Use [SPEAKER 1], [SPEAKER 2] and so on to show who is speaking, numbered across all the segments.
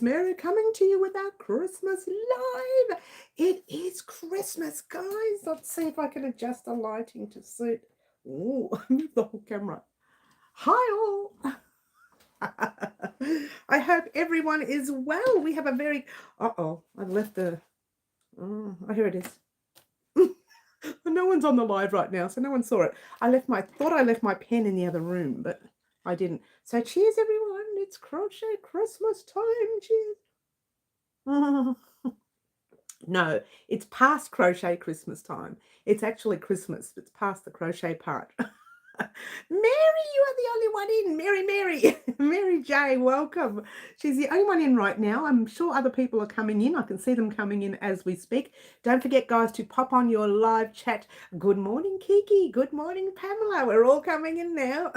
[SPEAKER 1] Mary coming to you with our Christmas live. It is Christmas, guys. Let's see if I can adjust the lighting to suit. Oh, move the whole camera. Hi all. I hope everyone is well. We have a very I've left the oh, here it is. No one's on the live right now, so no one saw it. Thought I left my pen in the other room, but I didn't. So cheers everyone. It's crochet Christmas time. Cheers. No, it's past crochet Christmas time. It's actually Christmas. It's past the crochet part. Mary, you are the only one in. Mary. Mary J, welcome. She's the only one in right now. I'm sure other people are coming in. I can see them coming in as we speak. Don't forget, guys, to pop on your live chat. Good morning, Kiki. Good morning, Pamela. We're all coming in now.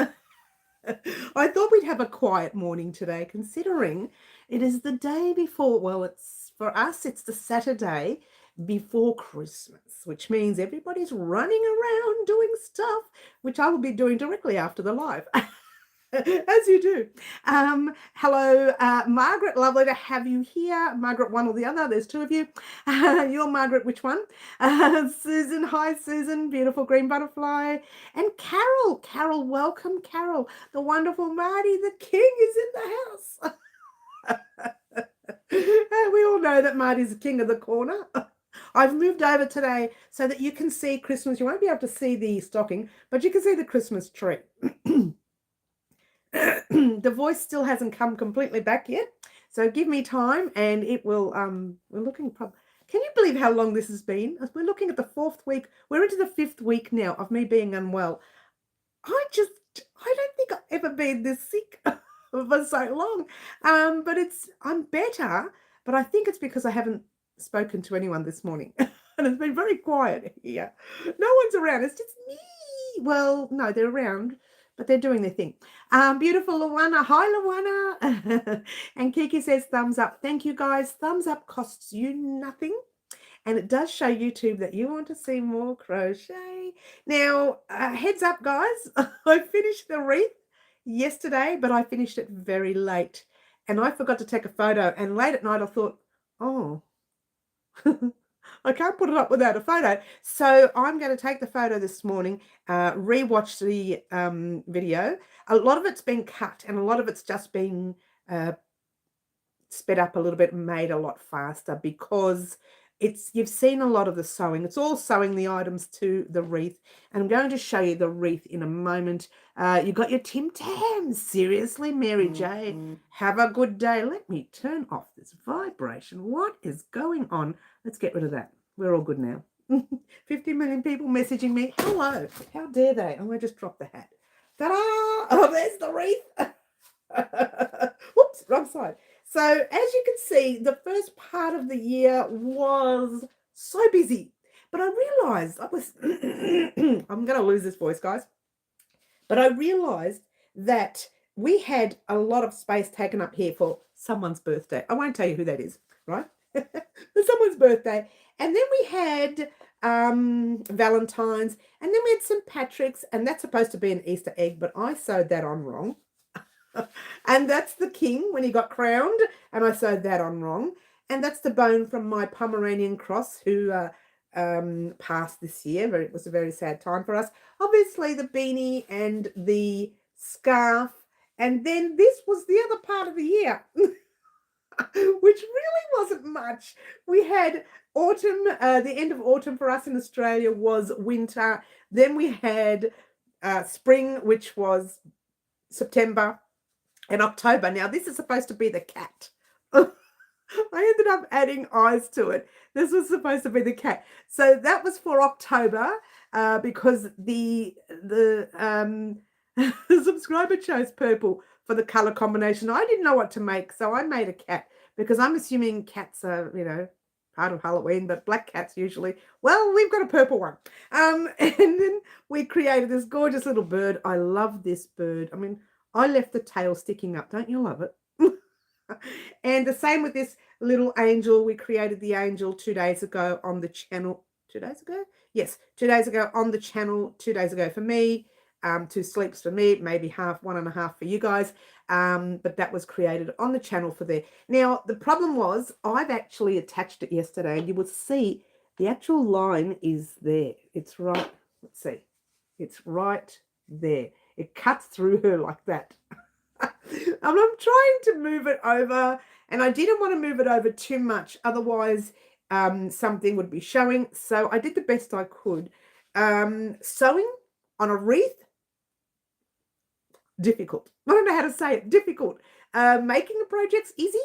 [SPEAKER 1] I thought we'd have a quiet morning today, considering it is the day before, well, it's for us, it's the Saturday before Christmas, which means everybody's running around doing stuff, which I will be doing directly after the live. As you do. Hello, Margaret. Lovely to have you here. Margaret, one or the other. There's two of you. You're Margaret, which one? Susan. Hi, Susan. Beautiful green butterfly. And Carol. Carol, welcome, Carol. The wonderful Marty. The king is in the house. We all know that Marty's the king of the corner. I've moved over today so that you can see Christmas. You won't be able to see the stocking, but you can see the Christmas tree. The voice still hasn't come completely back yet, so give me time and it will we're looking can you believe how long this has been? We're looking at the 4th week. We're into the 5th week now of me being unwell. I don't think I've ever been this sick for so long. But I'm better, but I think it's because I haven't spoken to anyone this morning. And it's been very quiet here. No one's around. It's just me. Well, no, they're around, but they're doing their thing. Beautiful Luana. Hi, Luana. And Kiki says thumbs up. Thank you, guys. Thumbs up costs you nothing. And it does show YouTube that you want to see more crochet. Now, heads up, guys. I finished the wreath yesterday, but I finished it very late. And I forgot to take a photo. And late at night, I thought, oh, I can't put it up without a photo. So I'm going to take the photo this morning, rewatch the video. A lot of it's been cut and a lot of it's just been sped up a little bit and made a lot faster because you've seen a lot of the sewing. It's all sewing the items to the wreath. And I'm going to show you the wreath in a moment. You got your Tim Tams. Seriously, Mary J. Have a good day. Let me turn off this vibration. What is going on? Let's get rid of that. We're all good now. 50 million people messaging me. Hello. How dare they? Oh, I just dropped the hat. Ta-da! Oh, there's the wreath. Whoops, wrong side. So as you can see, the first part of the year was so busy. But I realized I'm going to lose this voice, guys. But I realized that we had a lot of space taken up here for someone's birthday. I won't tell you who that is, right? Someone's birthday. And then we had Valentine's, and then we had St. Patrick's, and that's supposed to be an Easter egg, but I sewed that on wrong. And that's the king when he got crowned, and I sewed that on wrong. And that's the bone from my Pomeranian cross who passed this year. It was a very sad time for us. Obviously, the beanie and the scarf. And then this was the other part of the year, which really wasn't much. We had autumn. The end of autumn for us in Australia was winter. Then we had spring, which was September. And October. Now, this is supposed to be the cat. I ended up adding eyes to it. This was supposed to be the cat. So that was for October because the subscriber chose purple for the color combination. I didn't know what to make, so I made a cat because I'm assuming cats are, part of Halloween, but black cats usually. Well, we've got a purple one. And then we created this gorgeous little bird. I love this bird. I mean, I left the tail sticking up. Don't you love it? And the same with this little angel. We created the angel 2 days ago on the channel. 2 days ago? Yes, 2 days ago on the channel, 2 days ago for me. 2 sleeps for me, maybe half, 1.5 for you guys. But that was created on the channel for there. Now, the problem was I've actually attached it yesterday, and you will see the actual line is there. It's right, let's see. It's right there. It cuts through her like that. And I'm trying to move it over, and I didn't want to move it over too much, otherwise something would be showing. So I did the best I could. Sewing on a wreath, difficult. I don't know how to say it, difficult. Making the projects easy.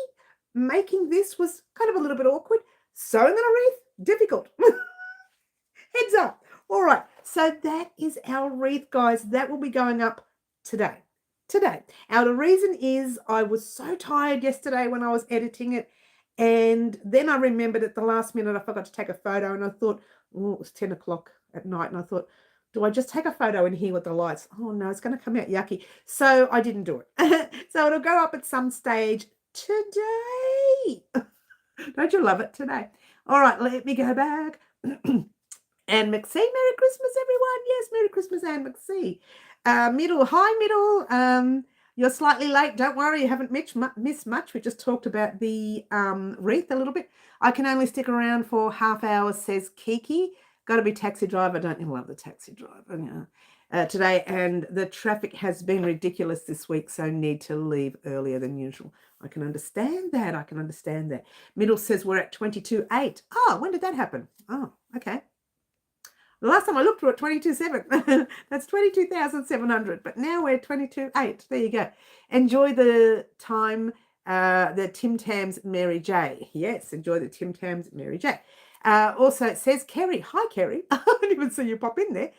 [SPEAKER 1] Making this was kind of a little bit awkward. Sewing on a wreath, difficult. Heads up. All right, so that is our wreath, guys. That will be going up today. Now, the reason is I was so tired yesterday when I was editing it, and then I remembered at the last minute I forgot to take a photo, and I thought, oh, it was 10 o'clock at night, and I thought, do I just take a photo in here with the lights? Oh, no, it's going to come out yucky. So I didn't do it. So it'll go up at some stage today. Don't you love it today? All right, let me go back. And McSee, Merry Christmas, everyone. Yes, Merry Christmas, Anne McSee. Middle, hi, Middle. You're slightly late. Don't worry, you haven't missed much. We just talked about the wreath a little bit. I can only stick around for half hour, says Kiki. Got to be taxi driver. Don't you love the taxi driver? Today, and the traffic has been ridiculous this week, so need to leave earlier than usual. I can understand that. Middle says we're at 22.8. Oh, when did that happen? Oh, okay. The last time I looked, we were at 22.7. That's 22,700. But now we're 22.8. There you go. Enjoy the time, the Tim Tams Mary J. Yes, enjoy the Tim Tams Mary J. Also, it says Kerry. Hi, Kerry. I didn't even see you pop in there.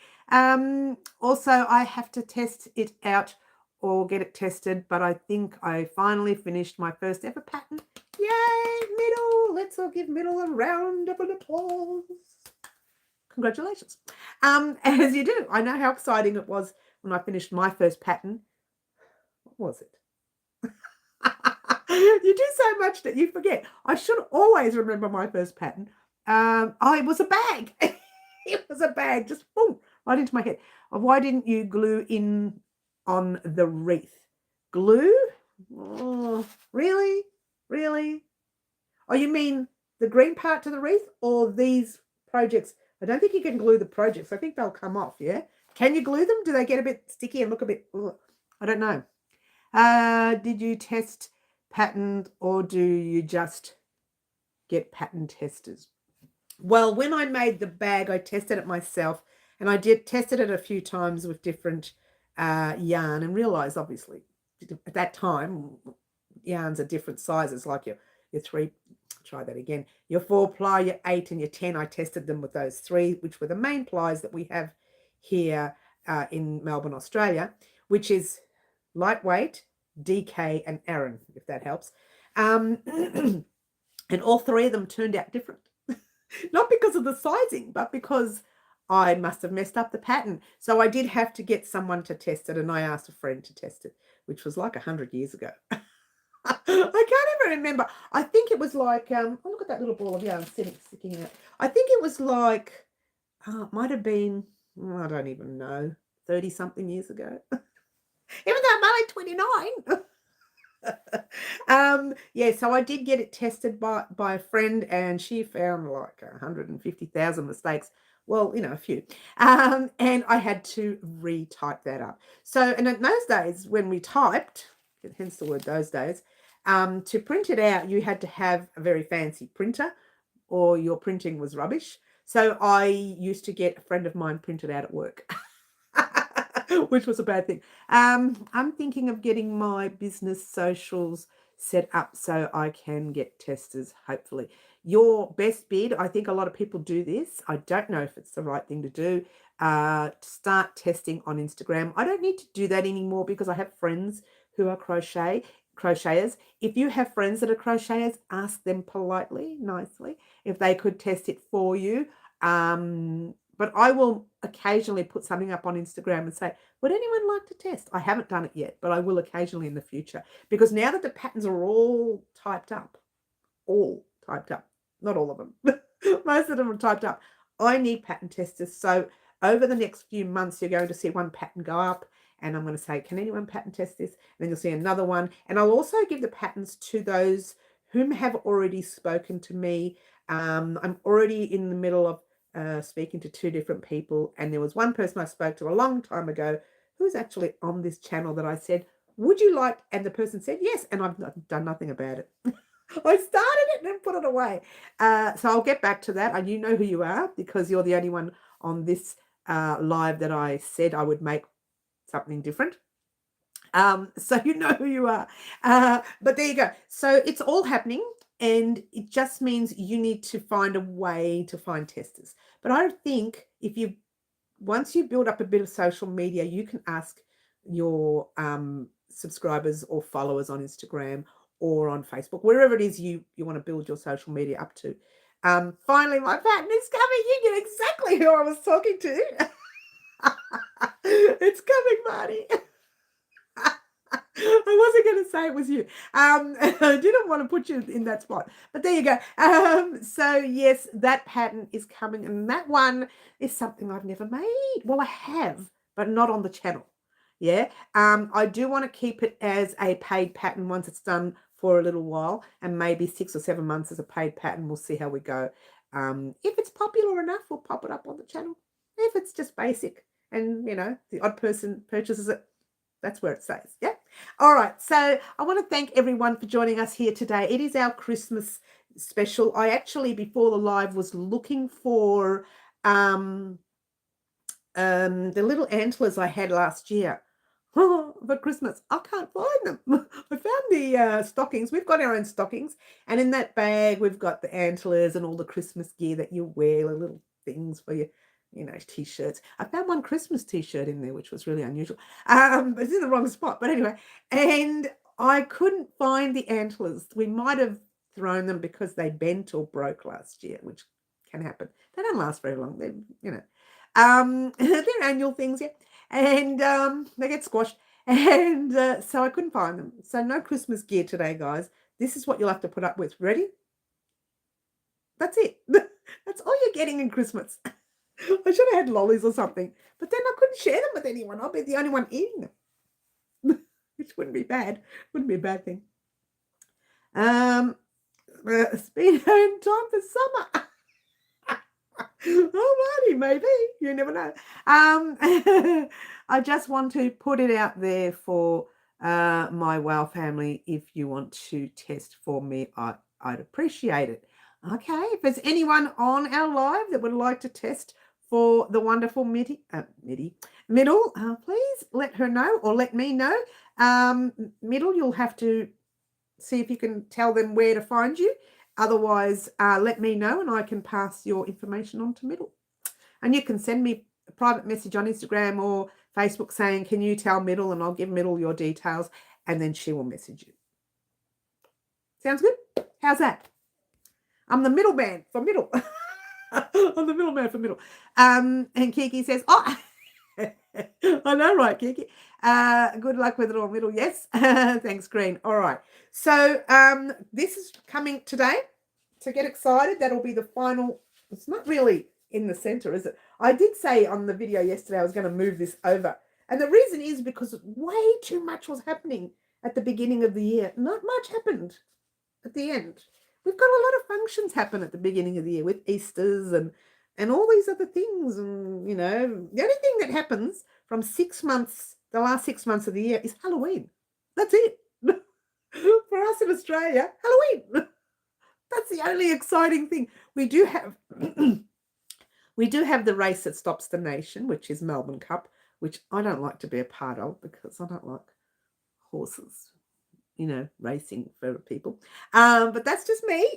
[SPEAKER 1] Also, I have to test it out or get it tested, but I think I finally finished my first ever pattern. Yay, Middle. Let's all give Middle a round of applause. Congratulations. As you do. I know how exciting it was when I finished my first pattern. What was it? You do so much that you forget. I should always remember my first pattern. It was a bag. It was a bag, just boom, right into my head. Why didn't you glue in on the wreath? Glue? Oh, really? Really? Oh, you mean the green part to the wreath or these projects? I don't think you can glue the projects. I think they'll come off, yeah? Can you glue them? Do they get a bit sticky and look a bit... Ugh, I don't know. Did you test pattern or do you just get pattern testers? Well, when I made the bag, I tested it myself, and I tested it a few times with different yarn and realized, obviously, at that time, yarns are different sizes, like your 3... Try that again. Your 4-ply, your 8 and your 10, I tested them with those 3, which were the main plies that we have here in Melbourne, Australia, which is lightweight, DK and Aran, if that helps. And all 3 of them turned out different. Not because of the sizing, but because I must have messed up the pattern. So I did have to get someone to test it, and I asked a friend to test it, which was like 100 years ago. I can't even remember. I think it was like, oh, look at that little ball of yarn sticking out. I think it was like, it might have been, I don't even know, 30-something years ago. Even though I'm only 29. Yeah, so I did get it tested by a friend, and she found like 150,000 mistakes. Well, a few. And I had to retype that up. So, and in those days when we typed, hence the word those days, to print it out, you had to have a very fancy printer or your printing was rubbish. So I used to get a friend of mine printed out at work, which was a bad thing. I'm thinking of getting my business socials set up so I can get testers, hopefully. Your best bid, I think a lot of people do this. I don't know if it's the right thing to do. Start testing on Instagram. I don't need to do that anymore because I have friends who are crocheters. If you have friends that are crocheters, ask them politely, nicely, if they could test it for you. But I will occasionally put something up on Instagram and say, would anyone like to test? I haven't done it yet, but I will occasionally in the future, because now that the patterns are all typed up, not all of them, most of them are typed up, I need pattern testers. So over the next few months, you're going to see one pattern go up, and I'm going to say, can anyone pattern test this? And then you'll see another one. And I'll also give the patterns to those whom have already spoken to me. I'm already in the middle of speaking to 2 different people. And there was one person I spoke to a long time ago who was actually on this channel that I said, would you like? And the person said yes. And I've done nothing about it. I started it and then put it away. So I'll get back to that. And you know who you are, because you're the only one on this live that I said I would make something different. So you know who you are. But there you go. So it's all happening, and it just means you need to find a way to find testers. But I think once you build up a bit of social media, you can ask your subscribers or followers on Instagram or on Facebook, wherever it is you want to build your social media up to. Finally, my pattern is coming. You get exactly who I was talking to. It's coming, Marty. I wasn't going to say it was you. I didn't want to put you in that spot, but there you go. So yes, that pattern is coming, and that one is something I've never made. Well, I have, but not on the channel. Yeah. I do want to keep it as a paid pattern once it's done for a little while, and maybe 6 or 7 months as a paid pattern. We'll see how we go. If it's popular enough, we'll pop it up on the channel. If it's just basic and, the odd person purchases it, that's where it stays. Yeah. All right. So I want to thank everyone for joining us here today. It is our Christmas special. I actually, before the live, was looking for the little antlers I had last year for Christmas. I can't find them. I found the stockings. We've got our own stockings. And in that bag, we've got the antlers and all the Christmas gear that you wear, the little things for you. T-shirts. I found one Christmas T-shirt in there, which was really unusual. But it's in the wrong spot. But anyway, and I couldn't find the antlers. We might have thrown them because they bent or broke last year, which can happen. They don't last very long. They're annual things, yeah. And they get squashed. And so I couldn't find them. So no Christmas gear today, guys. This is what you'll have to put up with. Ready? That's it. That's all you're getting in Christmas. I should have had lollies or something, but then I couldn't share them with anyone. I'll be the only one eating them, which wouldn't be bad. Wouldn't be a bad thing. Speedo in time for summer. Oh, Marty, maybe. You never know. I just want to put it out there for my WOW family. If you want to test for me, I'd appreciate it. Okay, if there's anyone on our live that would like to test for the wonderful Middle, please let her know or let me know. Middle, you'll have to see if you can tell them where to find you. Otherwise, let me know and I can pass your information on to Middle. And you can send me a private message on Instagram or Facebook saying, can you tell Middle, and I'll give Middle your details, and then she will message you. Sounds good? How's that? I'm the middleman for Middle. I'm the middleman for Middle. And Kiki says, oh, I know, right, Kiki? Good luck with it all, Middle. Yes. Thanks, Green. All right. So this is coming today. So get excited. That'll be the final. It's not really in the center, is it? I did say on the video yesterday I was going to move this over. And the reason is because way too much was happening at the beginning of the year. Not much happened at the end. We've got a lot of functions happen at the beginning of the year with Easters and all these other things. And, the only thing that happens from 6 months, the last 6 months of the year, is Halloween. That's it. For us in Australia, Halloween. That's the only exciting thing. We do have the race that stops the nation, which is Melbourne Cup, which I don't like to be a part of because I don't like horses. Racing for people. But that's just me.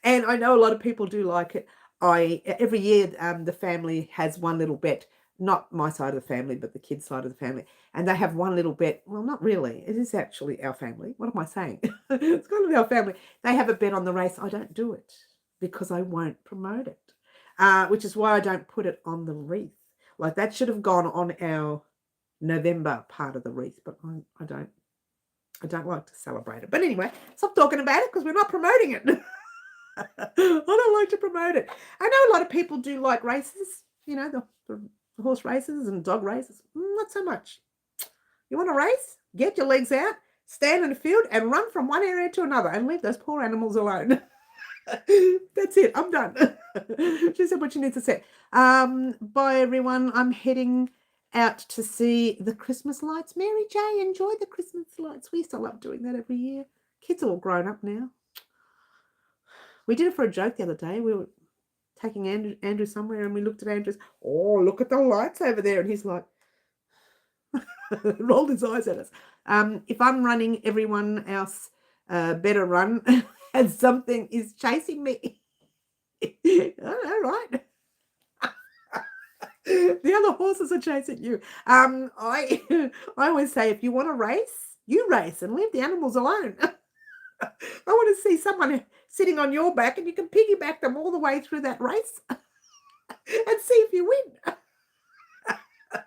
[SPEAKER 1] And I know a lot of people do like it. Every year, the family has one little bet, not my side of the family, but the kids' side of the family. And they have one little bet. Well, not really. It is actually our family. What am I saying? It's going to be our family. They have a bet on the race. I don't do it because I won't promote it, which is why I don't put it on the wreath. Like that should have gone on our November part of the wreath, but I don't. I don't like to celebrate it. But anyway, stop talking about it because we're not promoting it. I don't like to promote it. I know a lot of people do like races. you know, the horse races and dog races. Not so much. You want to race? Get your legs out, stand in the field and run from one area to another and leave those poor animals alone. That's it. I'm done. She said what you need to say. Bye, everyone. I'm heading out to see the Christmas lights. Mary J, enjoy the Christmas lights. We used to love doing that every year. Kids are all grown up now. We did it for a joke the other day. We were taking Andrew somewhere and we looked at Andrew's, oh, look at the lights over there. And he's like, rolled his eyes at us. If I'm running, everyone else better run and something is chasing me. All right. The other horses are chasing you. I always say, if you want to race, you race and leave the animals alone. I want to see someone sitting on your back and you can piggyback them all the way through that race and see if you win.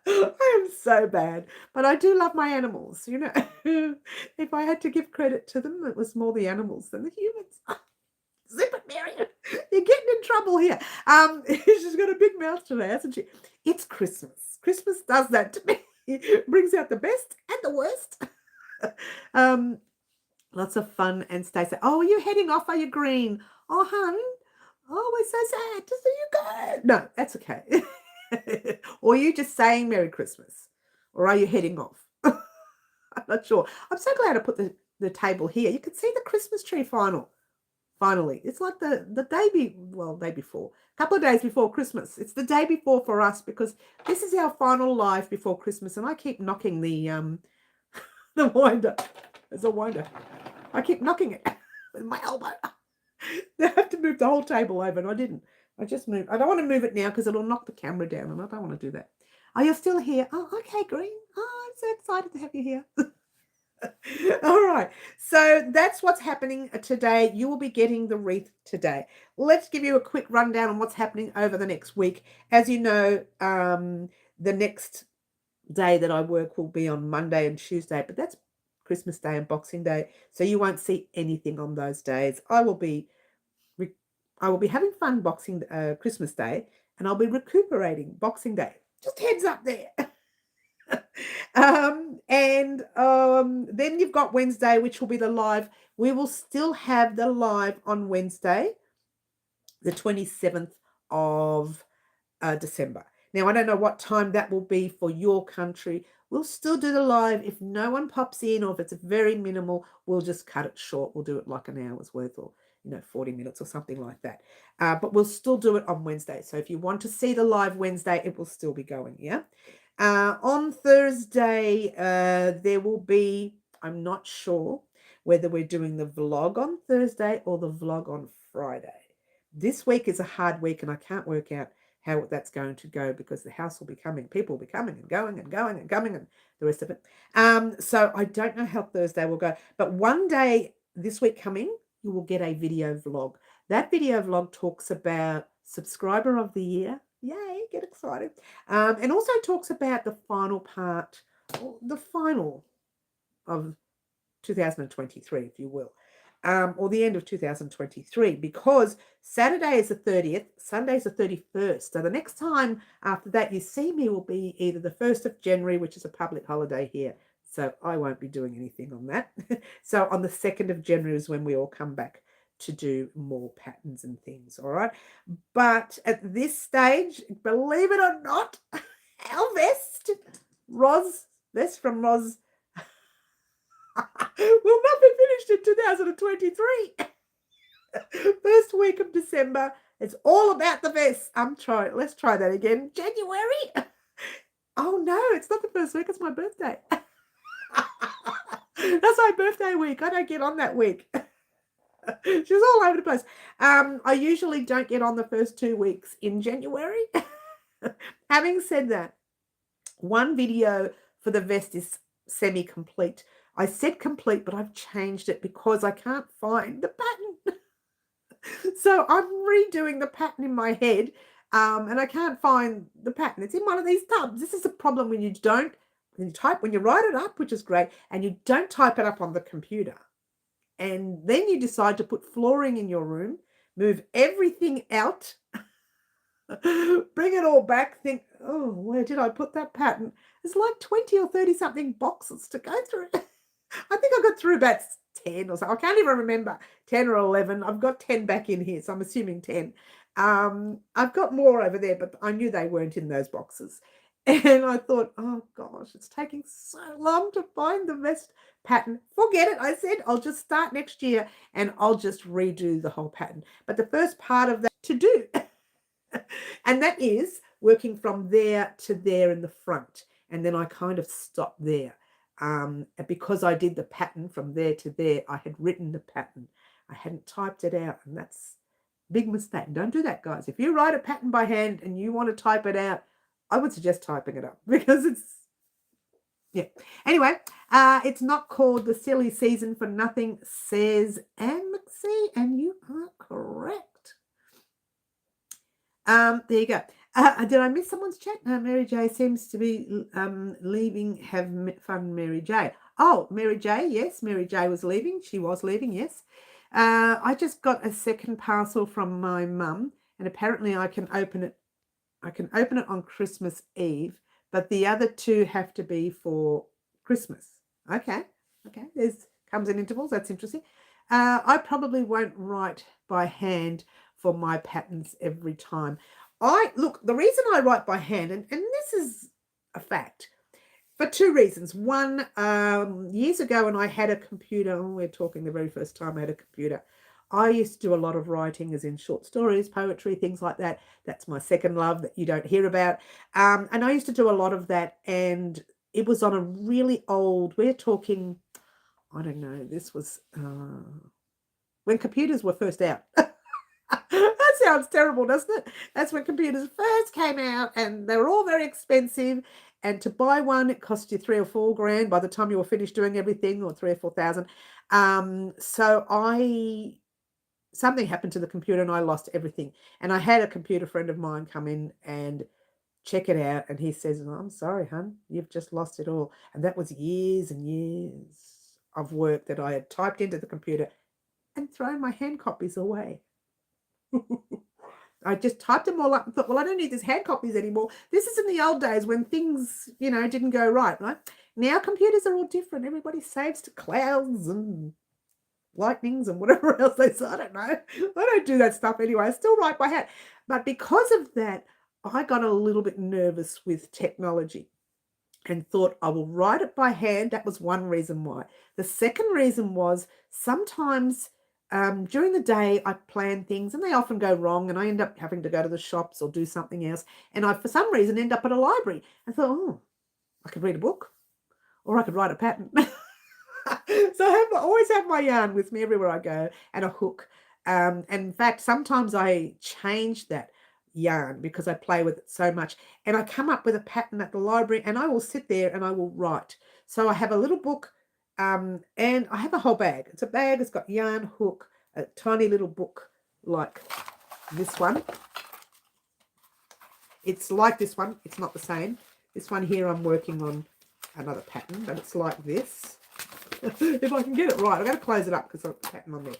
[SPEAKER 1] I am so bad, but I do love my animals, you know. If I had to give credit to them, it was more the animals than the humans. Zip it, Mary. You're getting in trouble here. She's got a big mouth today, hasn't she? It's Christmas. Christmas does that to me. It brings out the best and the worst. Lots of fun and stay safe. Oh, are you heading off? Are you green? Oh, hun. Oh, we're so sad to see you go. No, that's okay. Or are you just saying Merry Christmas? Or are you heading off? I'm not sure. I'm so glad I put the table here. You can see the Christmas tree finally. It's like the day before. A couple of days before Christmas. It's the day before for us because this is our final live before Christmas. And I keep knocking the the winder. There's a winder. I keep knocking it with my elbow. They have to move the whole table over, and I didn't. I just moved. I don't want to move it now because it'll knock the camera down, and I don't want to do that. Are you still here? Oh, okay, Green. Oh, I'm so excited to have you here. All right. So that's what's happening today. You will be getting the wreath today. Let's give you a quick rundown on what's happening over the next week. As you know, the next day that I work will be on Monday and Tuesday, but that's Christmas Day and Boxing Day, so you won't see anything on those days. I will be having fun Christmas Day, and I'll be recuperating Boxing Day. Just heads up there. Then you've got Wednesday, which will be the live. We will still have the live on Wednesday, the 27th of December. Now, I don't know what time that will be for your country. We'll still do the live. If no one pops in or if it's very minimal, we'll just cut it short. We'll do it like an hour's worth or, 40 minutes or something like that. But we'll still do it on Wednesday. So if you want to see the live Wednesday, it will still be going, yeah? On Thursday, there will be, I'm not sure whether we're doing the vlog on Thursday or the vlog on Friday. This week is a hard week and I can't work out how that's going to go because the house will be coming. People will be coming and going and going and coming and the rest of it. So I don't know how Thursday will go. But one day this week coming, you will get a video vlog. That video vlog talks about subscriber of the year. Yay, get excited. And also talks about the final part, the final of 2023, if you will. Or the end of 2023, because Saturday is the 30th, Sunday is the 31st. So the next time after that you see me will be either the 1st of January, which is a public holiday here. So I won't be doing anything on that. So on the 2nd of January is when we all come back to do more patterns and things, all right? But at this stage, believe it or not, our vest from Roz, will not be finished in 2023. First week of December. It's all about the vest. Let's try that again. January. Oh no, it's not the first week. It's my birthday. That's my birthday week. I don't get on that week. She's all over the place. I usually don't get on the first 2 weeks in January. Having said that, one video for the vest is semi-complete. I said complete, but I've changed it because I can't find the pattern. So I'm redoing the pattern in my head, and I can't find the pattern. It's in one of these tubs. This is a problem when you write it up, which is great, and you don't type it up on the computer. And then you decide to put flooring in your room, move everything out Bring it all back, think, oh, where did I put that pattern? There's like 20 or 30 something boxes to go through. I think I got through about 10 or so. I can't even remember, 10 or 11. I've got 10 back in here, so I'm assuming 10. I've got more over there, but I knew they weren't in those boxes. And I thought, oh gosh, it's taking so long to find the best pattern. Forget it. I said, I'll just start next year and I'll just redo the whole pattern. But the first part of that to do, and that is working from there to there in the front. And then I kind of stopped there. Because I did the pattern from there to there, I had written the pattern. I hadn't typed it out, and that's a big mistake. Don't do that, guys. If you write a pattern by hand and you want to type it out, I would suggest typing it up because it's, yeah. Anyway, it's not called the silly season for nothing, says Anne McSee, and you are correct. There you go. Did I miss someone's chat? Mary J seems to be leaving. Have fun, Mary J. Oh, Mary J. Yes, Mary J was leaving. She was leaving. Yes. I just got a second parcel from my mum, and apparently I can open it. I can open it on Christmas Eve, but the other two have to be for Christmas. Okay. Okay. There's comes in intervals. That's interesting. I probably won't write by hand for my patterns every time. Look, the reason I write by hand, and this is a fact, for two reasons. One, years ago when I had a computer, we're talking the very first time I had a computer, I used to do a lot of writing, as in short stories, poetry, things like that. That's my second love that you don't hear about. And I used to do a lot of that, and it was on a really old, we're talking, I don't know, this was when computers were first out. That sounds terrible, doesn't it? That's when computers first came out, and they were all very expensive. And to buy one, it cost you $3 or $4 by the time you were finished doing everything, or 3,000 or 4,000. So something happened to the computer, and I lost everything. And I had a computer friend of mine come in and check it out, and he says, oh, I'm sorry, hon, you've just lost it all. And that was years and years of work that I had typed into the computer and thrown my hand copies away. I just typed them all up and thought, well, I don't need these hand copies anymore. This is in the old days when things, didn't go right? Now computers are all different. Everybody saves to clouds and lightnings and whatever else they say. I don't know. I don't do that stuff anyway. I still write by hand. But because of that, I got a little bit nervous with technology and thought I will write it by hand. That was one reason why. The second reason was sometimes during the day, I plan things and they often go wrong, and I end up having to go to the shops or do something else. And I, for some reason, end up at a library. I thought, oh, I could read a book or I could write a pattern. So I always have my yarn with me everywhere I go, and a hook. And in fact, sometimes I change that yarn because I play with it so much. And I come up with a pattern at the library, and I will sit there and I will write. So I have a little book. And I have a whole bag. It's a bag. It's got yarn, hook, a tiny little book like this one. It's like this one. It's not the same. This one here, I'm working on another pattern, but it's like this. If I can get it right, I'm going to close it up because I've got the pattern on there.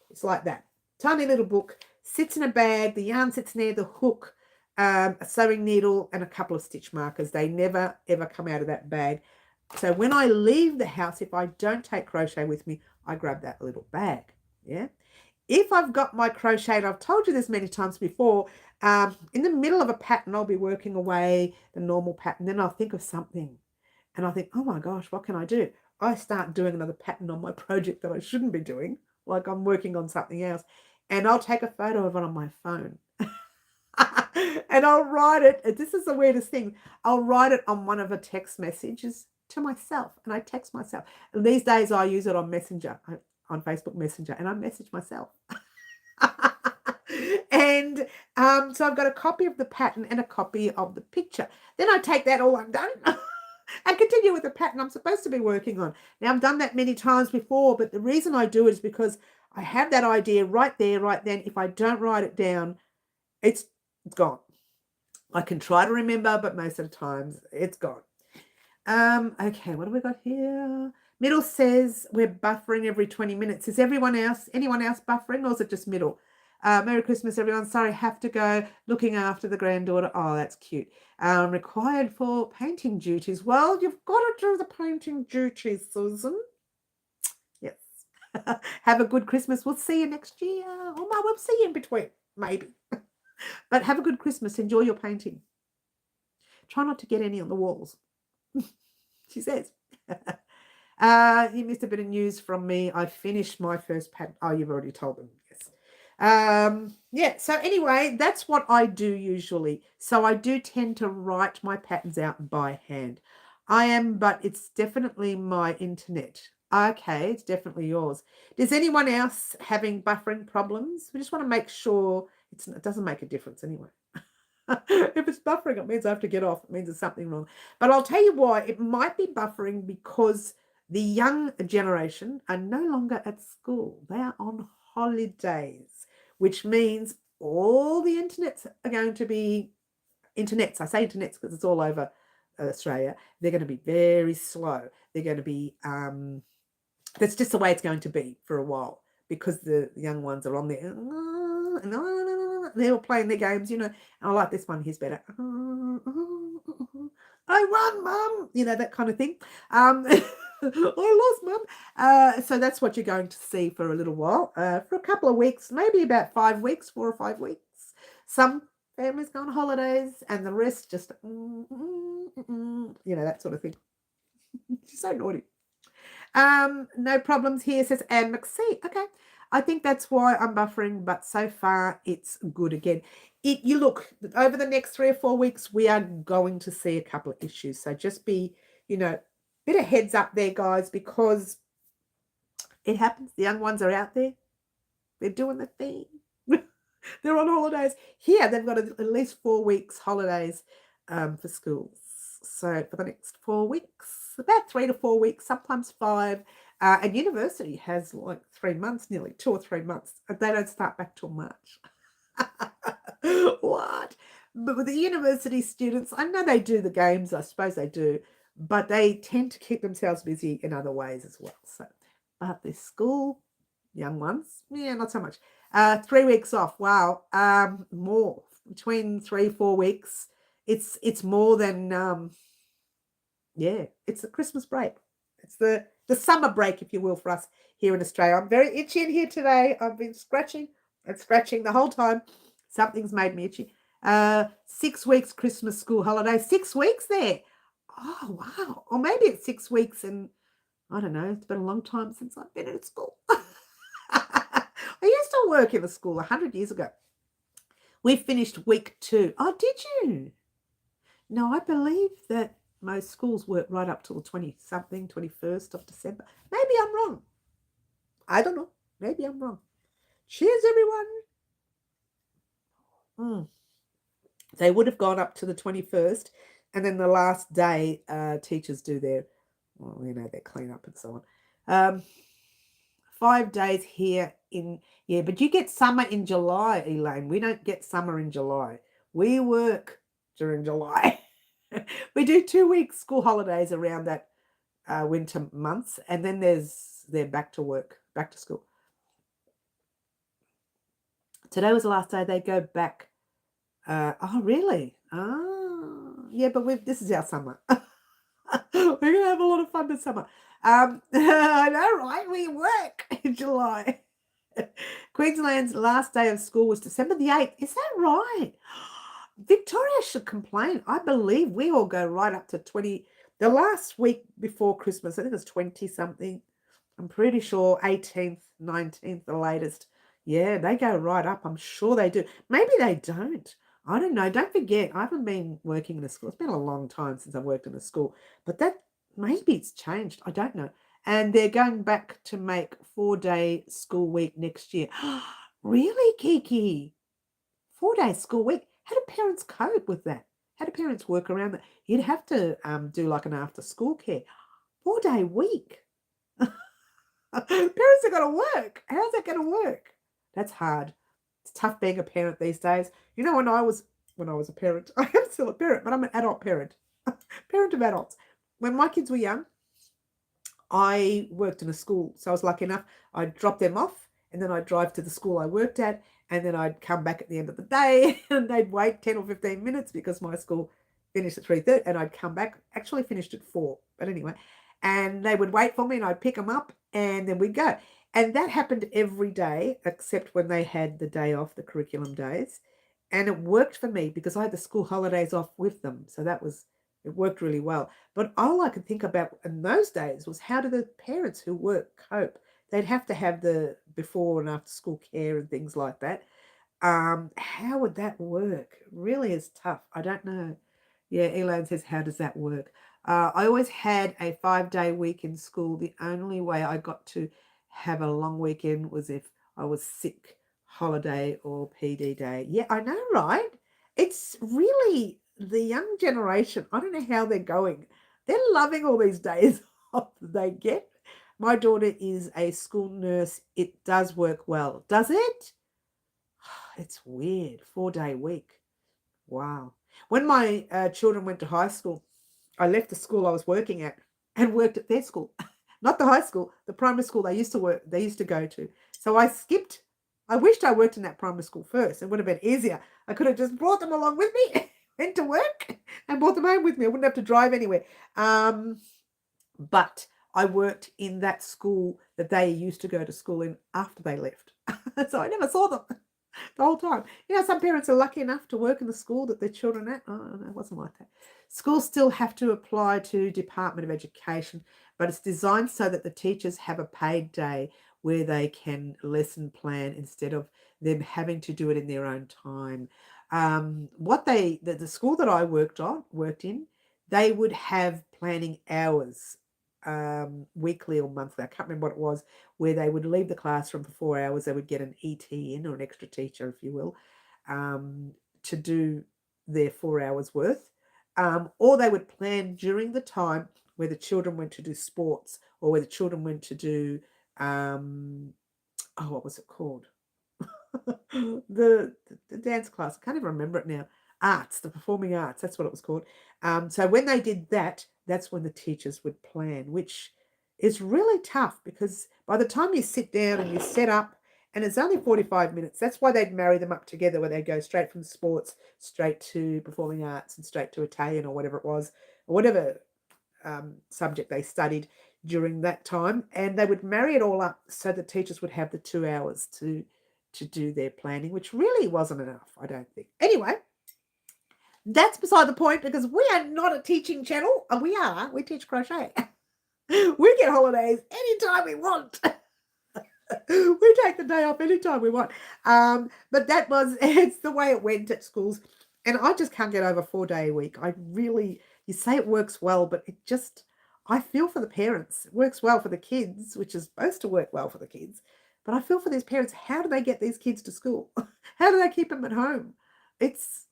[SPEAKER 1] It's like that. Tiny little book. Sits in a bag. The yarn sits in there. The hook, a sewing needle, and a couple of stitch markers. They never, ever come out of that bag. So when I leave the house, if I don't take crochet with me, I grab that little bag. Yeah. If I've got my crochet, and I've told you this many times before, in the middle of a pattern, I'll be working away the normal pattern. Then I'll think of something and I think, oh my gosh, what can I do? I start doing another pattern on my project that I shouldn't be doing, like I'm working on something else. And I'll take a photo of it on my phone. And I'll write it. This is the weirdest thing. I'll write it on one of the text messages to myself, and I text myself. And these days I use it on Messenger, on Facebook Messenger, and I message myself. And so I've got a copy of the pattern and a copy of the picture. Then I take that all undone and continue with the pattern I'm supposed to be working on. Now, I've done that many times before, but the reason I do it is because I have that idea right there, right then. If I don't write it down, it's gone. I can try to remember, but most of the times it's gone. Okay, what have we got here? Middle says we're buffering every 20 minutes. Is anyone else buffering, or is it just Middle? Merry Christmas, everyone. Sorry, have to go. Looking after the granddaughter. Oh, that's cute. Required for painting duties. Well, you've got to do the painting duties, Susan. Yes. Have a good Christmas. We'll see you next year. Or we'll see you in between, maybe. But have a good Christmas. Enjoy your painting. Try not to get any on the walls, she says. You missed a bit of news from me. I finished my first pattern. Oh, you've already told them. Yes. Yeah, so anyway, that's what I do usually. So I do tend to write my patterns out by hand. But it's definitely my internet. Okay, it's definitely yours. Is anyone else having buffering problems? We just want to make sure it doesn't make a difference anyway. If it's buffering, it means I have to get off. It means there's something wrong. But I'll tell you why. It might be buffering because the young generation are no longer at school. They are on holidays, which means all the internets are going to be internets. I say internets because it's all over Australia. They're going to be very slow. They're going to be that's just the way it's going to be for a while because the young ones are on there. They're all playing their games, you know. I like this one. Here's better. I won, Mum. You know, that kind of thing. I lost, Mum. So that's what you're going to see for a little while, for a couple of weeks, maybe about 5 weeks, 4 or 5 weeks. Some families go on holidays and the rest just, you know, that sort of thing. She's so naughty. No problems here, says Anne McSee. Okay. I think that's why I'm buffering, but so far it's good again. You look, over the next 3 or 4 weeks, we are going to see a couple of issues. So just be, you know, bit of heads up there, guys, because it happens. The young ones are out there. They're doing the thing. They're on holidays. Here, they've got at least 4 weeks holidays for schools. So for the next 4 weeks, about 3 to 4 weeks, sometimes 5. And university has like 3 months, nearly 2 or 3 months. They don't start back till March. What? But with the university students, I know they do the games, I suppose they do, but they tend to keep themselves busy in other ways as well. So, but the school, young ones, yeah, not so much. 3 weeks off, wow, more, between 3 4 weeks. It's more than, yeah, it's a Christmas break. It's the summer break, if you will, for us here in Australia. I'm very itchy in here today. I've been scratching and scratching the whole time. Something's made me itchy. 6 weeks Christmas school holiday. 6 weeks there. Oh, wow. Or maybe it's 6 weeks and I don't know. It's been a long time since I've been at school. I used to work in a school 100 years ago. We finished week 2. Oh, did you? No, I believe that most schools work right up till the 20-something, 21st of December. Maybe I'm wrong. I don't know. Maybe I'm wrong. Cheers, everyone. They would have gone up to the 21st, and then the last day, teachers do their, well, you know, their cleanup and so on. 5 days here in, yeah, but you get summer in July, Elaine. We don't get summer in July. We work during July. We do 2 weeks school holidays around that winter months, and then they're back to work, back to school. Today was the last day they go back. Oh, really? Oh, yeah, but this is our summer. We're going to have a lot of fun this summer. I know, right? We work in July. Queensland's last day of school was December the 8th. Is that right? Victoria should complain. I believe we all go right up to 20. The last week before Christmas, I think it's 20-something. I'm pretty sure 18th, 19th, the latest. Yeah, they go right up. I'm sure they do. Maybe they don't. I don't know. Don't forget, I haven't been working in a school. It's been a long time since I've worked in a school. But maybe it's changed. I don't know. And they're going back to make 4-day school week next year. Really, Kiki? 4-day school week? How do parents cope with that? How do parents work around that? You'd have to do like an after-school care. 4-day week. Parents are going to work. How's that going to work? That's hard. It's tough being a parent these days. You know, when I was a parent, I am still a parent, but I'm an adult parent. Parent of adults. When my kids were young, I worked in a school. So I was lucky enough, I'd drop them off and then I'd drive to the school I worked at, and then I'd come back at the end of the day and they'd wait 10 or 15 minutes because my school finished at 3:30, and I'd come back, actually finished at 4, but anyway, and they would wait for me and I'd pick them up and then we'd go. And that happened every day except when they had the day off, the curriculum days. And it worked for me because I had the school holidays off with them. So it worked really well. But all I could think about in those days was, how do the parents who work cope? They'd have to have the before and after school care and things like that. How would that work? It really is tough. I don't know. Yeah, Elaine says, how does that work? I always had a 5-day week in school. The only way I got to have a long weekend was if I was sick, holiday, or PD day. Yeah, I know, right? It's really the young generation. I don't know how they're going. They're loving all these days off that they get. My daughter is a school nurse. It does work well. Does it? It's weird. 4-day week. Wow. When my children went to high school, I left the school I was working at and worked at their school. Not the high school, the primary school they used to go to. So I skipped. I wished I worked in that primary school first. It would have been easier. I could have just brought them along with me, went to work, and brought them home with me. I wouldn't have to drive anywhere. But I worked in that school that they used to go to school in after they left. So I never saw them the whole time. You know, some parents are lucky enough to work in the school that their children at. Oh, no, it wasn't like that. Schools still have to apply to Department of Education, but it's designed so that the teachers have a paid day where they can lesson plan instead of them having to do it in their own time. The school that I worked in, they would have planning hours, weekly or monthly. I can't remember what it was, where they would leave the classroom for 4 hours. They would get an ET in, or an extra teacher, if you will, to do their 4 hours worth. Or they would plan during the time where the children went to do sports, or where the children went to do, what was it called? the dance class. I can't even remember it now. Arts, the performing arts, that's what it was called. So when they did that, that's when the teachers would plan, which is really tough because by the time you sit down and you set up, and it's only 45 minutes, that's why they'd marry them up together, where they'd go straight from sports, straight to performing arts, and straight to Italian or whatever it was, or whatever subject they studied during that time. And they would marry it all up so the teachers would have the 2 hours to do their planning, which really wasn't enough, I don't think. Anyway, that's beside the point, because we are not a teaching channel. We teach crochet. We get holidays anytime we want. We take the day off anytime we want. But it's the way it went at schools. And I just can't get over 4-day a week. You say it works well, but I feel for the parents. It works well for the kids, which is supposed to work well for the kids. But I feel for these parents. How do they get these kids to school? How do they keep them at home? It's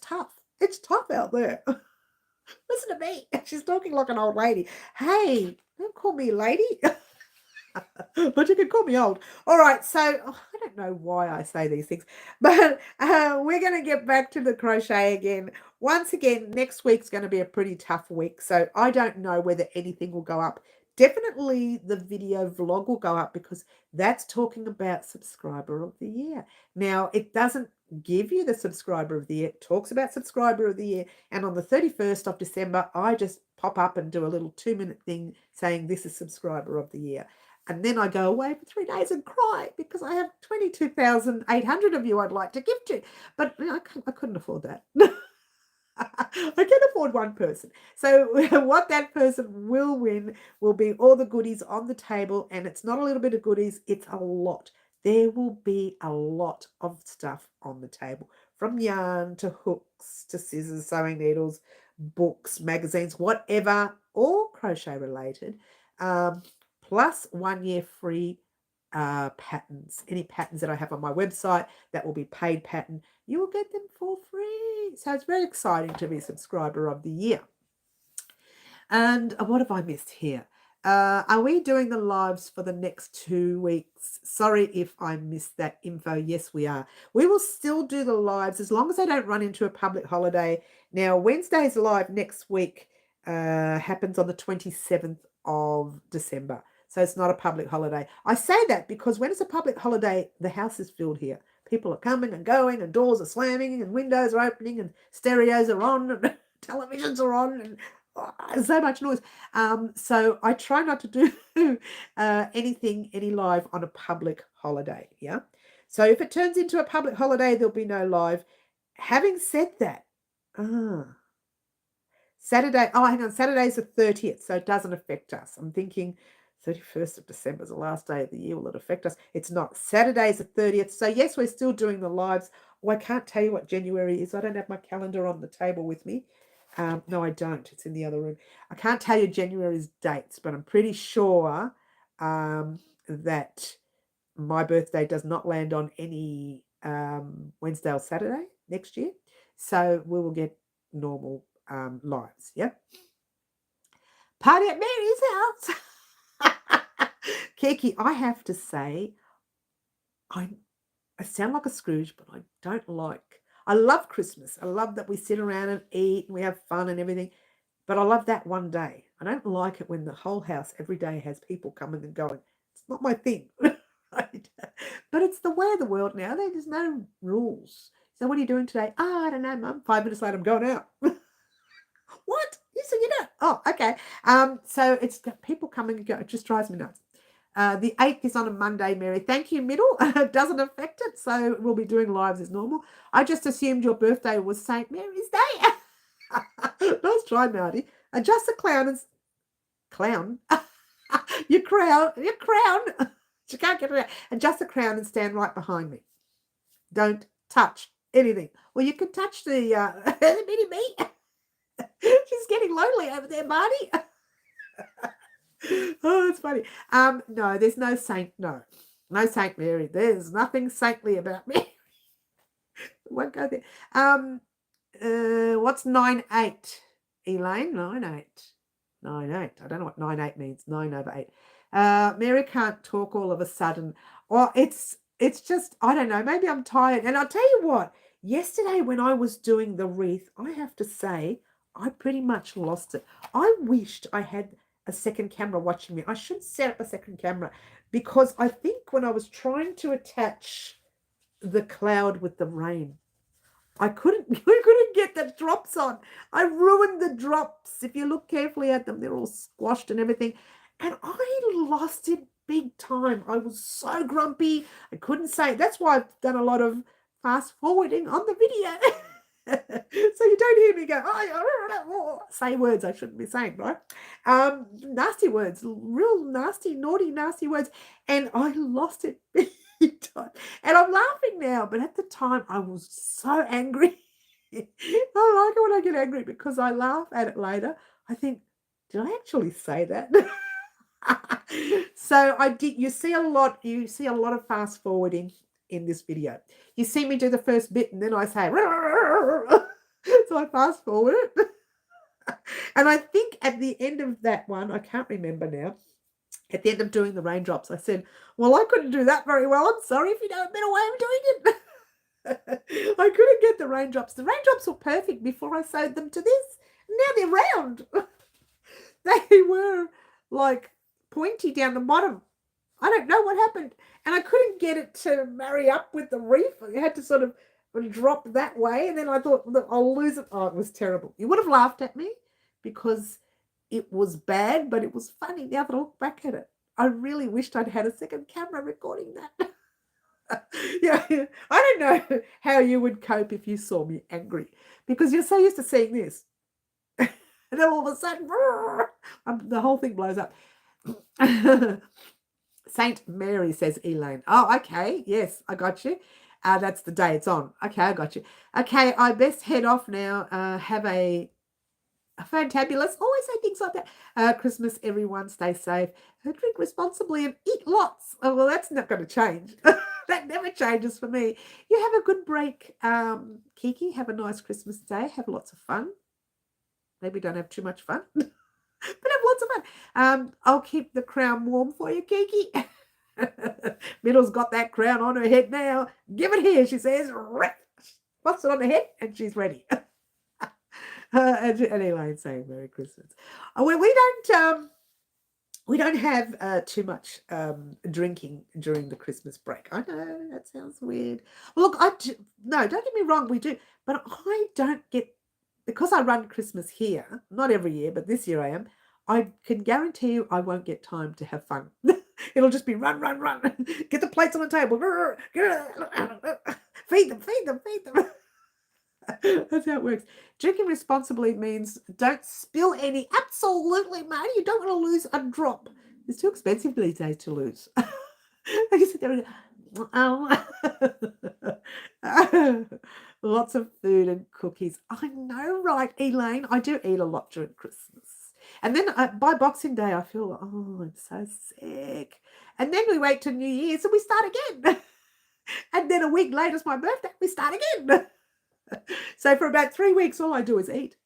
[SPEAKER 1] tough. It's tough out there. Listen to me. She's talking like an old lady. Hey, don't call me lady. But you can call me old. All right, so I don't know why I say these things, but we're going to get back to the crochet again. Once again, next week's going to be a pretty tough week, so I don't know whether anything will go up. Definitely the video vlog will go up, because that's talking about subscriber of the year. Now, it doesn't give you the subscriber of the year. It talks about subscriber of the year, and on the 31st of December, I just pop up and do a little 2-minute thing saying this is subscriber of the year. And then I go away for 3 days and cry because I have 22,800 of you I'd like to give to. But I couldn't afford that. I can afford one person. So what that person will win will be all the goodies on the table. And it's not a little bit of goodies, it's a lot. There will be a lot of stuff on the table, from yarn to hooks to scissors, sewing needles, books, magazines, whatever, all crochet related. Plus 1 year free patterns. Any patterns that I have on my website that will be paid pattern, you will get them for free. So it's very exciting to be subscriber of the year. And what have I missed here? Are we doing the lives for the next 2 weeks? Sorry if I missed that info. Yes, we are. We will still do the lives as long as they don't run into a public holiday. Now, Wednesday's live next week happens on the 27th of December. So it's not a public holiday. I say that because when it's a public holiday, the house is filled here. People are coming and going, and doors are slamming, and windows are opening, and stereos are on, and televisions are on, and so much noise. So I try not to do any live on a public holiday. Yeah. So if it turns into a public holiday, there'll be no live. Having said that, Saturday, hang on, Saturday's the 30th, so it doesn't affect us. I'm thinking 31st of December is the last day of the year. Will it affect us? It's not. Saturday's the 30th. So yes, we're still doing the lives. Oh, I can't tell you what January is. I don't have my calendar on the table with me. No, I don't. It's in the other room. I can't tell you January's dates, but I'm pretty sure that my birthday does not land on any Wednesday or Saturday next year. So we will get normal lives. Yep. Party at Mary's house. Kiki, I have to say, I sound like a Scrooge, but I don't like. I love Christmas. I love that we sit around and eat and we have fun and everything. But I love that one day. I don't like it when the whole house every day has people coming and going. It's not my thing. Right? But it's the way of the world now. There's no rules. So what are you doing today? Oh, I don't know, Mum. 5 minutes later, I'm going out. What? You said you know. Oh, okay. So it's got people coming and go. It just drives me nuts. The 8th is on a Monday, Mary. Thank you, Middle. It doesn't affect it, so we'll be doing lives as normal. I just assumed your birthday was St. Mary's Day. Nice try, Marty. Adjust the clown. Your crown. She can't get it out. Adjust the crown and stand right behind me. Don't touch anything. Well, you can touch the mini me. She's getting lonely over there, Marty. Oh, it's funny. No, there's no saint. No Saint Mary. There's nothing saintly about me. Won't go there. What's 9/8? Elaine, 9/8. 9/8. I don't know what 9/8 means. 9/8. Mary can't talk all of a sudden. Or it's just, I don't know. Maybe I'm tired. And I'll tell you what. Yesterday when I was doing the wreath, I have to say, I pretty much lost it. I wished I had a second camera watching me. I should set up a second camera because I think when I was trying to attach the cloud with the rain, I couldn't get the drops on. I ruined the drops. If you look carefully at them, they're all squashed and everything. And I lost it big time. I was so grumpy. I couldn't say. That's why I've done a lot of fast forwarding on the video. So you don't hear me go, say words I shouldn't be saying, right? Nasty words, real nasty, naughty, nasty words. And I lost it big time. And I'm laughing now, but at the time I was so angry. I like it when I get angry because I laugh at it later. I think, did I actually say that? So I did. You see a lot of fast forwarding in this video. You see me do the first bit and then I say, so I fast forward it. And I think at the end of that one, I can't remember now, at the end of doing the raindrops, I said, well, I couldn't do that very well. I'm sorry if you know a better way of doing it. I couldn't get the raindrops. The raindrops were perfect before I sewed them to this. Now they're round. They were like pointy down the bottom. I don't know what happened. And I couldn't get it to marry up with the reef. I had to sort of drop that way. And then I thought, look, I'll lose it. Oh, it was terrible. You would have laughed at me because it was bad, but it was funny now that I look back at it. I really wished I'd had a second camera recording that. Yeah, I don't know how you would cope if you saw me angry because you're so used to seeing this. And then all of a sudden, the whole thing blows up. Saint Mary, says Elaine. Oh, okay. Yes, I got you. That's the day it's on. Okay, I got you. Okay, I best head off now. Have a fantabulous, always say things like that. Christmas, everyone. Stay safe. Drink responsibly and eat lots. Oh, well, that's not going to change. That never changes for me. You have a good break, Kiki. Have a nice Christmas day. Have lots of fun. Maybe don't have too much fun. But have lots of fun. I'll keep the crown warm for you, Kiki. Middle's got that crown on her head now. Give it here, she says. Puts it on her head, and she's ready. And Elaine saying Merry Christmas. Well, we don't we don't have too much drinking during the Christmas break. I know that sounds weird. Well, look, no, don't get me wrong, we do, but I don't get because I run Christmas here, not every year, but this year I am. I can guarantee you I won't get time to have fun. It'll just be run, run, run. Get the plates on the table. Feed them, feed them, feed them. That's how it works. Drinking responsibly means don't spill any. Absolutely, mate. You don't want to lose a drop. It's too expensive these days to lose. I can sit there and lots of food and cookies. I know, right, Elaine? I do eat a lot during Christmas. And then by Boxing Day, I feel, oh, I'm so sick. And then we wait till New Year's and we start again. And then a week later is my birthday. We start again. So for about 3 weeks, all I do is eat,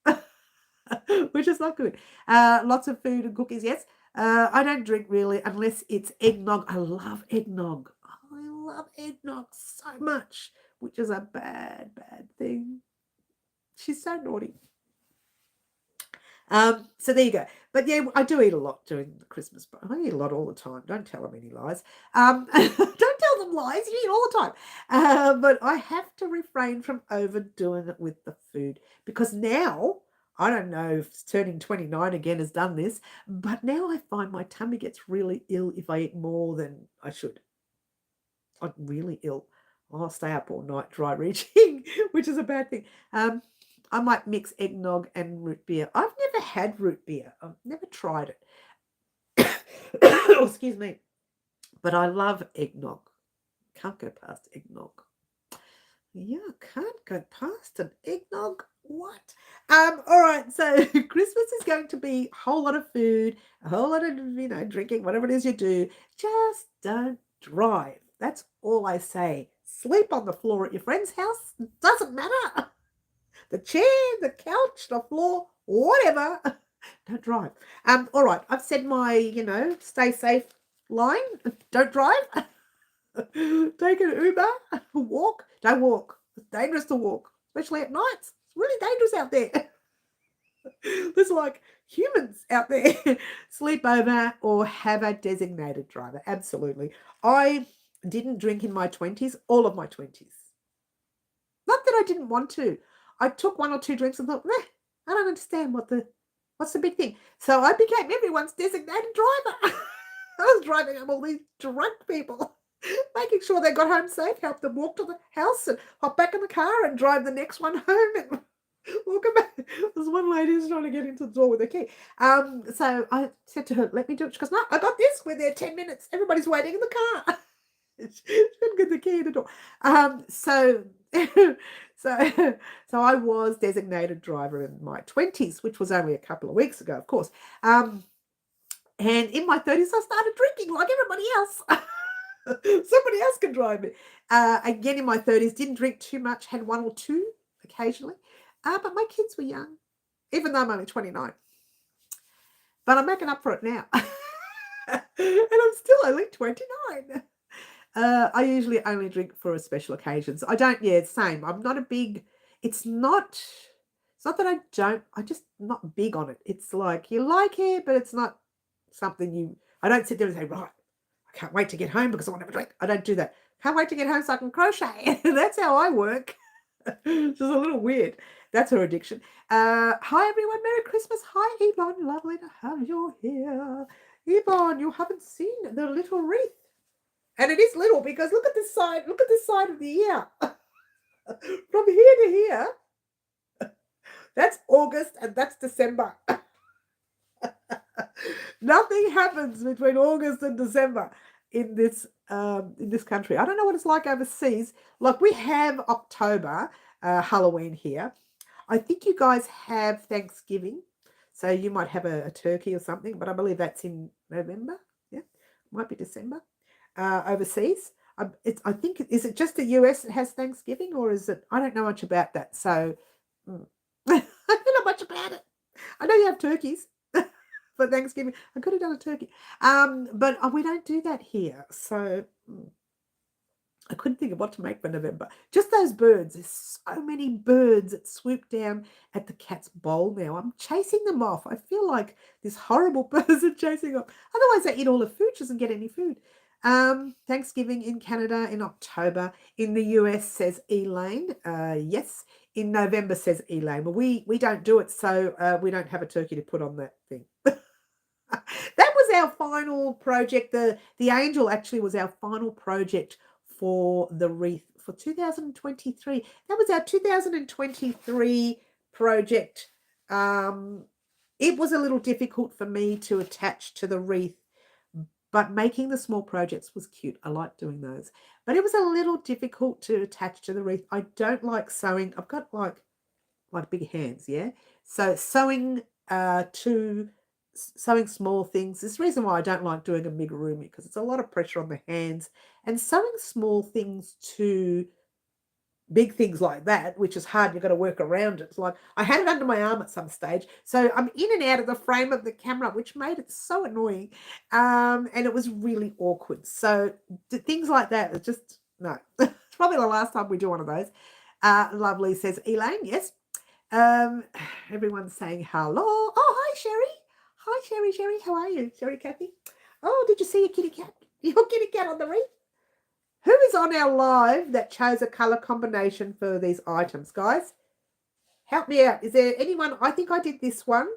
[SPEAKER 1] which is not good. Lots of food and cookies, yes. I don't drink really unless it's eggnog. I love eggnog. I love eggnog so much, which is a bad, bad thing. She's so naughty. So there you go. But yeah, I do eat a lot during the Christmas break. I eat a lot all the time. Don't tell them any lies. Don't tell them lies. You eat all the time. But I have to refrain from overdoing it with the food because now, I don't know if turning 29 again has done this, but now I find my tummy gets really ill if I eat more than I should. I'm really ill. I'll stay up all night dry reaching, which is a bad thing. I might mix eggnog and root beer. I've never had root beer. I've never tried it. Oh, excuse me. But I love eggnog. Can't go past eggnog. Yeah, can't go past an eggnog. What? All right, so Christmas is going to be a whole lot of food, a whole lot of, drinking, whatever it is you do. Just don't drive. That's all I say. Sleep on the floor at your friend's house. Doesn't matter. The chair, the couch, the floor, whatever. Don't drive. All right, I've said my, stay safe line. Don't drive. Take an Uber. Walk. Don't walk. It's dangerous to walk, especially at night. It's really dangerous out there. There's like humans out there. Sleep over or have a designated driver. Absolutely. I didn't drink in my 20s, all of my 20s. Not that I didn't want to. I took 1 or 2 drinks and thought, I don't understand what's the big thing. So I became everyone's designated driver. I was driving up all these drunk people, making sure they got home safe, help them walk to the house and hop back in the car and drive the next one home and walk back. There's one lady who's trying to get into the door with a key. So I said to her, let me do it. She goes, no, I got this. We're there 10 minutes. Everybody's waiting in the car. She didn't get the key in the door. So I was designated driver in my 20s, which was only a couple of weeks ago, of course. And in my 30s, I started drinking like everybody else. Somebody else can drive me. Again, in my 30s, didn't drink too much, had 1 or 2 occasionally. But my kids were young, even though I'm only 29. But I'm making up for it now. And I'm still only 29. I usually only drink for special occasions. I don't, same. I'm not a big, it's not that I'm just not big on it. It's like, you like it, but it's not something I don't sit there and say, right, I can't wait to get home because I want to have a drink. I don't do that. Can't wait to get home so I can crochet. That's how I work. It's just a little weird. That's her addiction. Hi, everyone. Merry Christmas. Hi, Yvonne. Lovely to have you here. Yvonne, you haven't seen the little wreath. And it is little because look at this side of the ear. From here to here, that's August and that's December. Nothing happens between August and December in this country. I don't know what it's like overseas. Like we have October, Halloween here. I think you guys have Thanksgiving. So you might have a turkey or something, but I believe that's in November. Yeah, might be December. Overseas. I think, is it just the US that has Thanksgiving or is it, I don't know much about that. So I don't know much about it. I know you have turkeys for Thanksgiving. I could have done a turkey. But we don't do that here. So I couldn't think of what to make for November. Just those birds. There's so many birds that swoop down at the cat's bowl now. I'm chasing them off. I feel like this horrible person chasing off. Otherwise, they eat all the food. She doesn't get any food. Thanksgiving in Canada in October. In the US says Elaine. Yes. In November says Elaine. But we don't do it, so we don't have a turkey to put on that thing. That was our final project. The angel actually was our final project for the wreath for 2023. That was our 2023 project. It was a little difficult for me to attach to the wreath, but making the small projects was cute. I like doing those. But it was a little difficult to attach to the wreath. I don't like sewing. I've got like big hands, yeah? So sewing small things. There's a reason why I don't like doing amigurumi, because it's a lot of pressure on the hands, and sewing small things to big things like that, which is hard. You've got to work around it. It's like I had it under my arm at some stage, so I'm in and out of the frame of the camera, which made it so annoying, and it was really awkward. So things like that are just no. It's probably the last time we do one of those. Lovely says Elaine, yes. Everyone's saying hello. Oh, hi, Sherry. Hi, Sherry. How are you? Sherry Kathy. Oh, did you see your kitty cat? Your kitty cat on the wreath? Who is on our live that chose a colour combination for these items, guys? Help me out. Is there anyone? I think I did this one.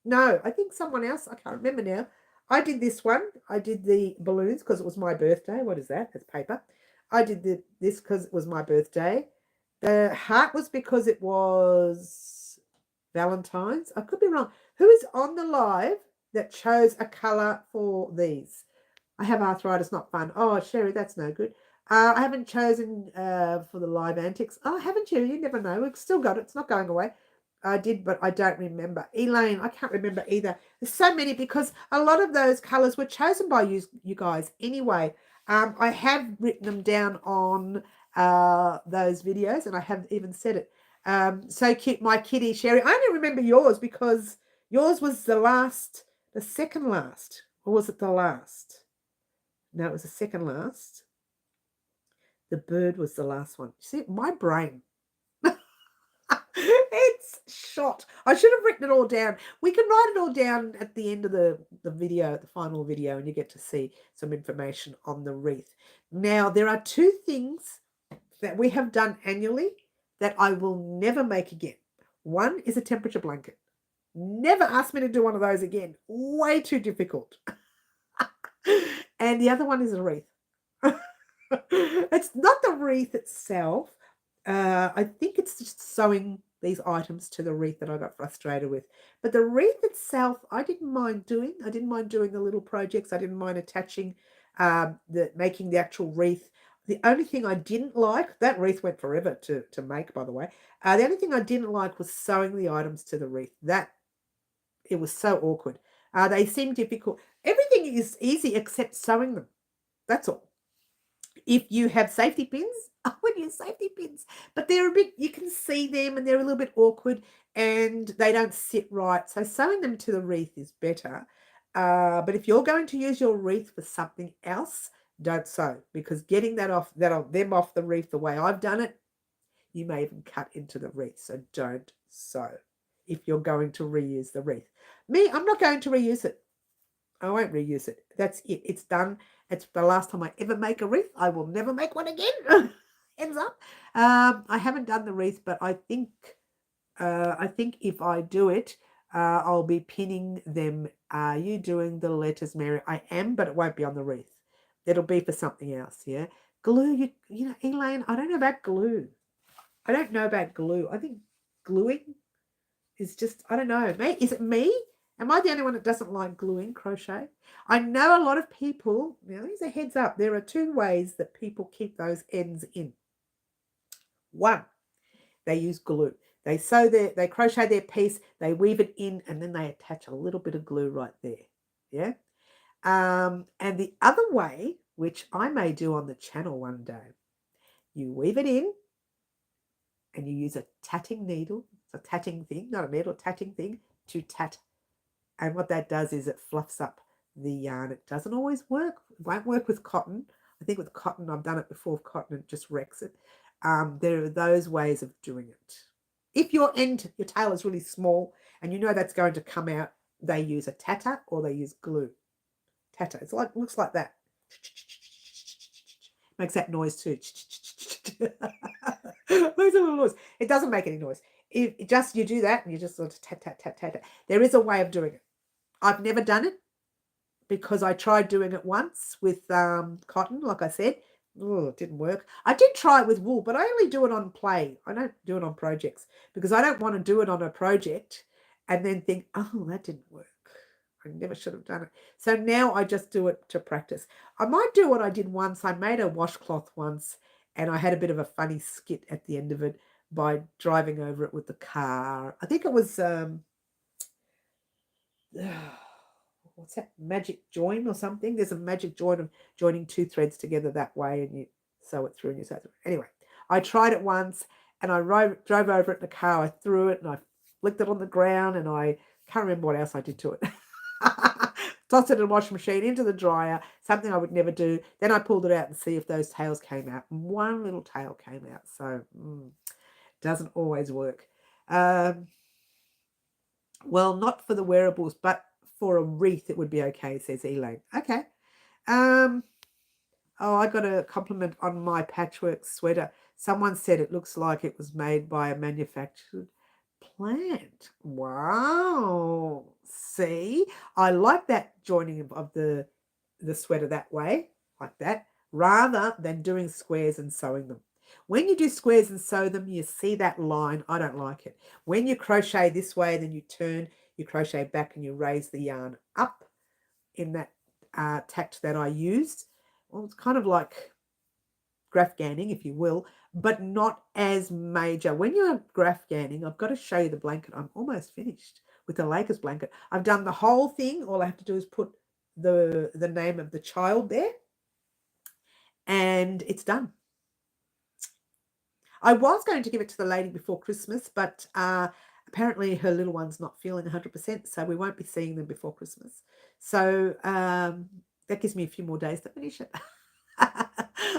[SPEAKER 1] No, I think someone else. I can't remember now. I did this one. I did the balloons because it was my birthday. What is that? It's paper. I did this because it was my birthday. The heart was because it was Valentine's. I could be wrong. Who is on the live that chose a colour for these? I have arthritis, not fun. Oh, Sherry, that's no good. I haven't chosen for the live antics. Oh, haven't you? You never know. We've still got it. It's not going away. I did, but I don't remember. Elaine, I can't remember either. There's so many because a lot of those colours were chosen by you guys anyway. I have written them down on those videos, and I have even said it. So cute, my kitty, Sherry. I only remember yours because yours was the second last. Or was it the last? No, it was the second last. The bird was the last one. See, my brain. It's shot. I should have written it all down. We can write it all down at the end of the video, the final video, and you get to see some information on the wreath. Now, there are two things that we have done annually that I will never make again. One is a temperature blanket. Never ask me to do one of those again. Way too difficult. And the other one is a wreath. It's not the wreath itself. I think it's just sewing these items to the wreath that I got frustrated with. But the wreath itself, I didn't mind doing. I didn't mind doing the little projects. I didn't mind attaching, making the actual wreath. The only thing I didn't like, that wreath went forever to make, by the way. The only thing I didn't like was sewing the items to the wreath. It was so awkward. They seem difficult. Everything is easy except sewing them. That's all. If you have safety pins, I would use safety pins. But they're a bit, you can see them and they're a little bit awkward and they don't sit right. So sewing them to the wreath is better. But if you're going to use your wreath for something else, don't sew, because getting them off the wreath the way I've done it, you may even cut into the wreath. So don't sew if you're going to reuse the wreath. Me, I'm not going to reuse it. I won't reuse it. That's it. It's done. It's the last time I ever make a wreath. I will never make one again. Ends up. I haven't done the wreath, but I think if I do it, I'll be pinning them. Are you doing the letters, Mary? I am, but it won't be on the wreath. It'll be for something else. Yeah. Glue. You know, Elaine. I don't know about glue. I don't know about glue. I think gluing is just. I don't know. Mate, is it me? Am I the only one that doesn't like gluing crochet? I know a lot of people, now here's a heads up, there are two ways that people keep those ends in. One, they use glue. They crochet their piece, they weave it in, and then they attach a little bit of glue right there. Yeah. And the other way, which I may do on the channel one day, you weave it in and you use a tatting needle. It's a tatting thing, not a needle, tatting thing to tat. And what that does is it fluffs up the yarn. It doesn't always work. It won't work with cotton. I think with cotton, I've done it before with cotton, it just wrecks it. There are those ways of doing it. If your tail is really small and you know that's going to come out, they use a tatter or they use glue. Tatter. It's like, looks like that. Makes that noise too. Makes a little noise. It doesn't make any noise. You do that and you just sort of tat, tat, tat, tat. There is a way of doing it. I've never done it because I tried doing it once with cotton, like I said. Oh, it didn't work. I did try it with wool, but I only do it on play. I don't do it on projects because I don't want to do it on a project and then think, oh, that didn't work. I never should have done it. So now I just do it to practice. I might do what I did once. I made a washcloth once and I had a bit of a funny skit at the end of it by driving over it with the car. I think it was, what's that, magic join or something? There's a magic join of joining two threads together that way and you sew it through and you sew it through. Anyway, I tried it once and I drove over it in the car. I threw it and I flicked it on the ground and I can't remember what else I did to it. Tossed it in the washing machine, into the dryer, something I would never do. Then I pulled it out and see if those tails came out. One little tail came out, so doesn't always work. Well, not for the wearables, but for a wreath it would be okay, says Elaine. Okay. Oh, I got a compliment on my patchwork sweater. Someone said it looks like it was made by a manufactured plant. Wow. See, I like that joining of the sweater that way, like that, rather than doing squares and sewing them. When you do squares and sew them, you see that line. I don't like it. When you crochet this way, then you turn, you crochet back and you raise the yarn up in that tact that I used. Well, it's kind of like graph ganning, if you will, but not as major. When you're graph ganning, I've got to show you the blanket. I'm almost finished with the Lakers blanket. I've done the whole thing. All I have to do is put the name of the child there and it's done. I was going to give it to the lady before Christmas, but apparently her little one's not feeling 100%, so we won't be seeing them before Christmas. So that gives me a few more days to finish it.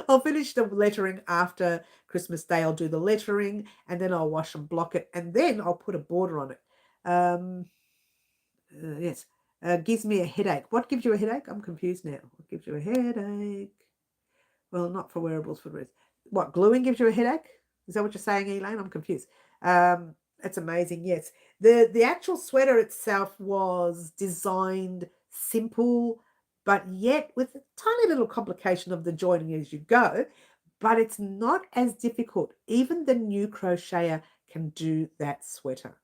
[SPEAKER 1] I'll finish the lettering after Christmas Day. I'll do the lettering and then I'll wash and block it and then I'll put a border on it. Yes, gives me a headache. What gives you a headache? I'm confused now. What gives you a headache? Well, not for wearables, for the rest. What, gluing gives you a headache? Is that what you're saying, Elaine? I'm confused. That's amazing. Yes, the actual sweater itself was designed simple, but yet with a tiny little complication of the joining as you go, but it's not as difficult. Even the new crocheter can do that sweater.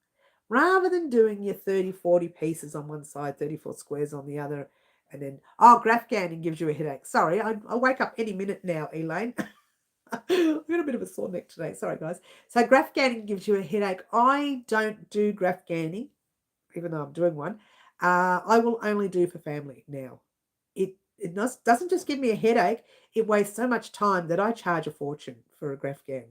[SPEAKER 1] Rather than doing your 30, 40 pieces on one side, 34 squares on the other, and then, graph ganning gives you a headache. Sorry, I'll wake up any minute now, Elaine. I've got a bit of a sore neck today. Sorry, guys. So graph ganning gives you a headache. I don't do graph ganning, even though I'm doing one. I will only do for family now. It doesn't just give me a headache. It wastes so much time that I charge a fortune for a graph gan.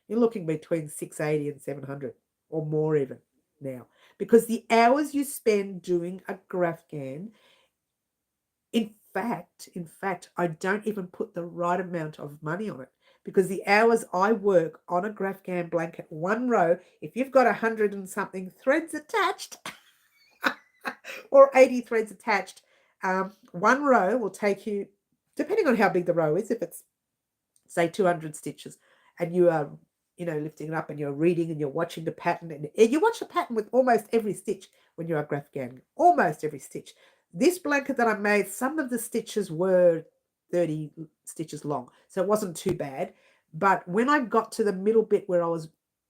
[SPEAKER 1] You're looking between $680 and $700 or more even now. Because the hours you spend doing a graph gan, in fact, I don't even put the right amount of money on it. Because the hours I work on a graph gan blanket, one row, if you've got 100 and something threads attached, or 80 threads attached, one row will take you, depending on how big the row is, if it's, say, 200 stitches, and you are, lifting it up and you're reading and you're watching the pattern, and you watch the pattern with almost every stitch when you're graph ganning, almost every stitch. This blanket that I made, some of the stitches were 30 stitches long, so it wasn't too bad. But when I got to the middle bit where I was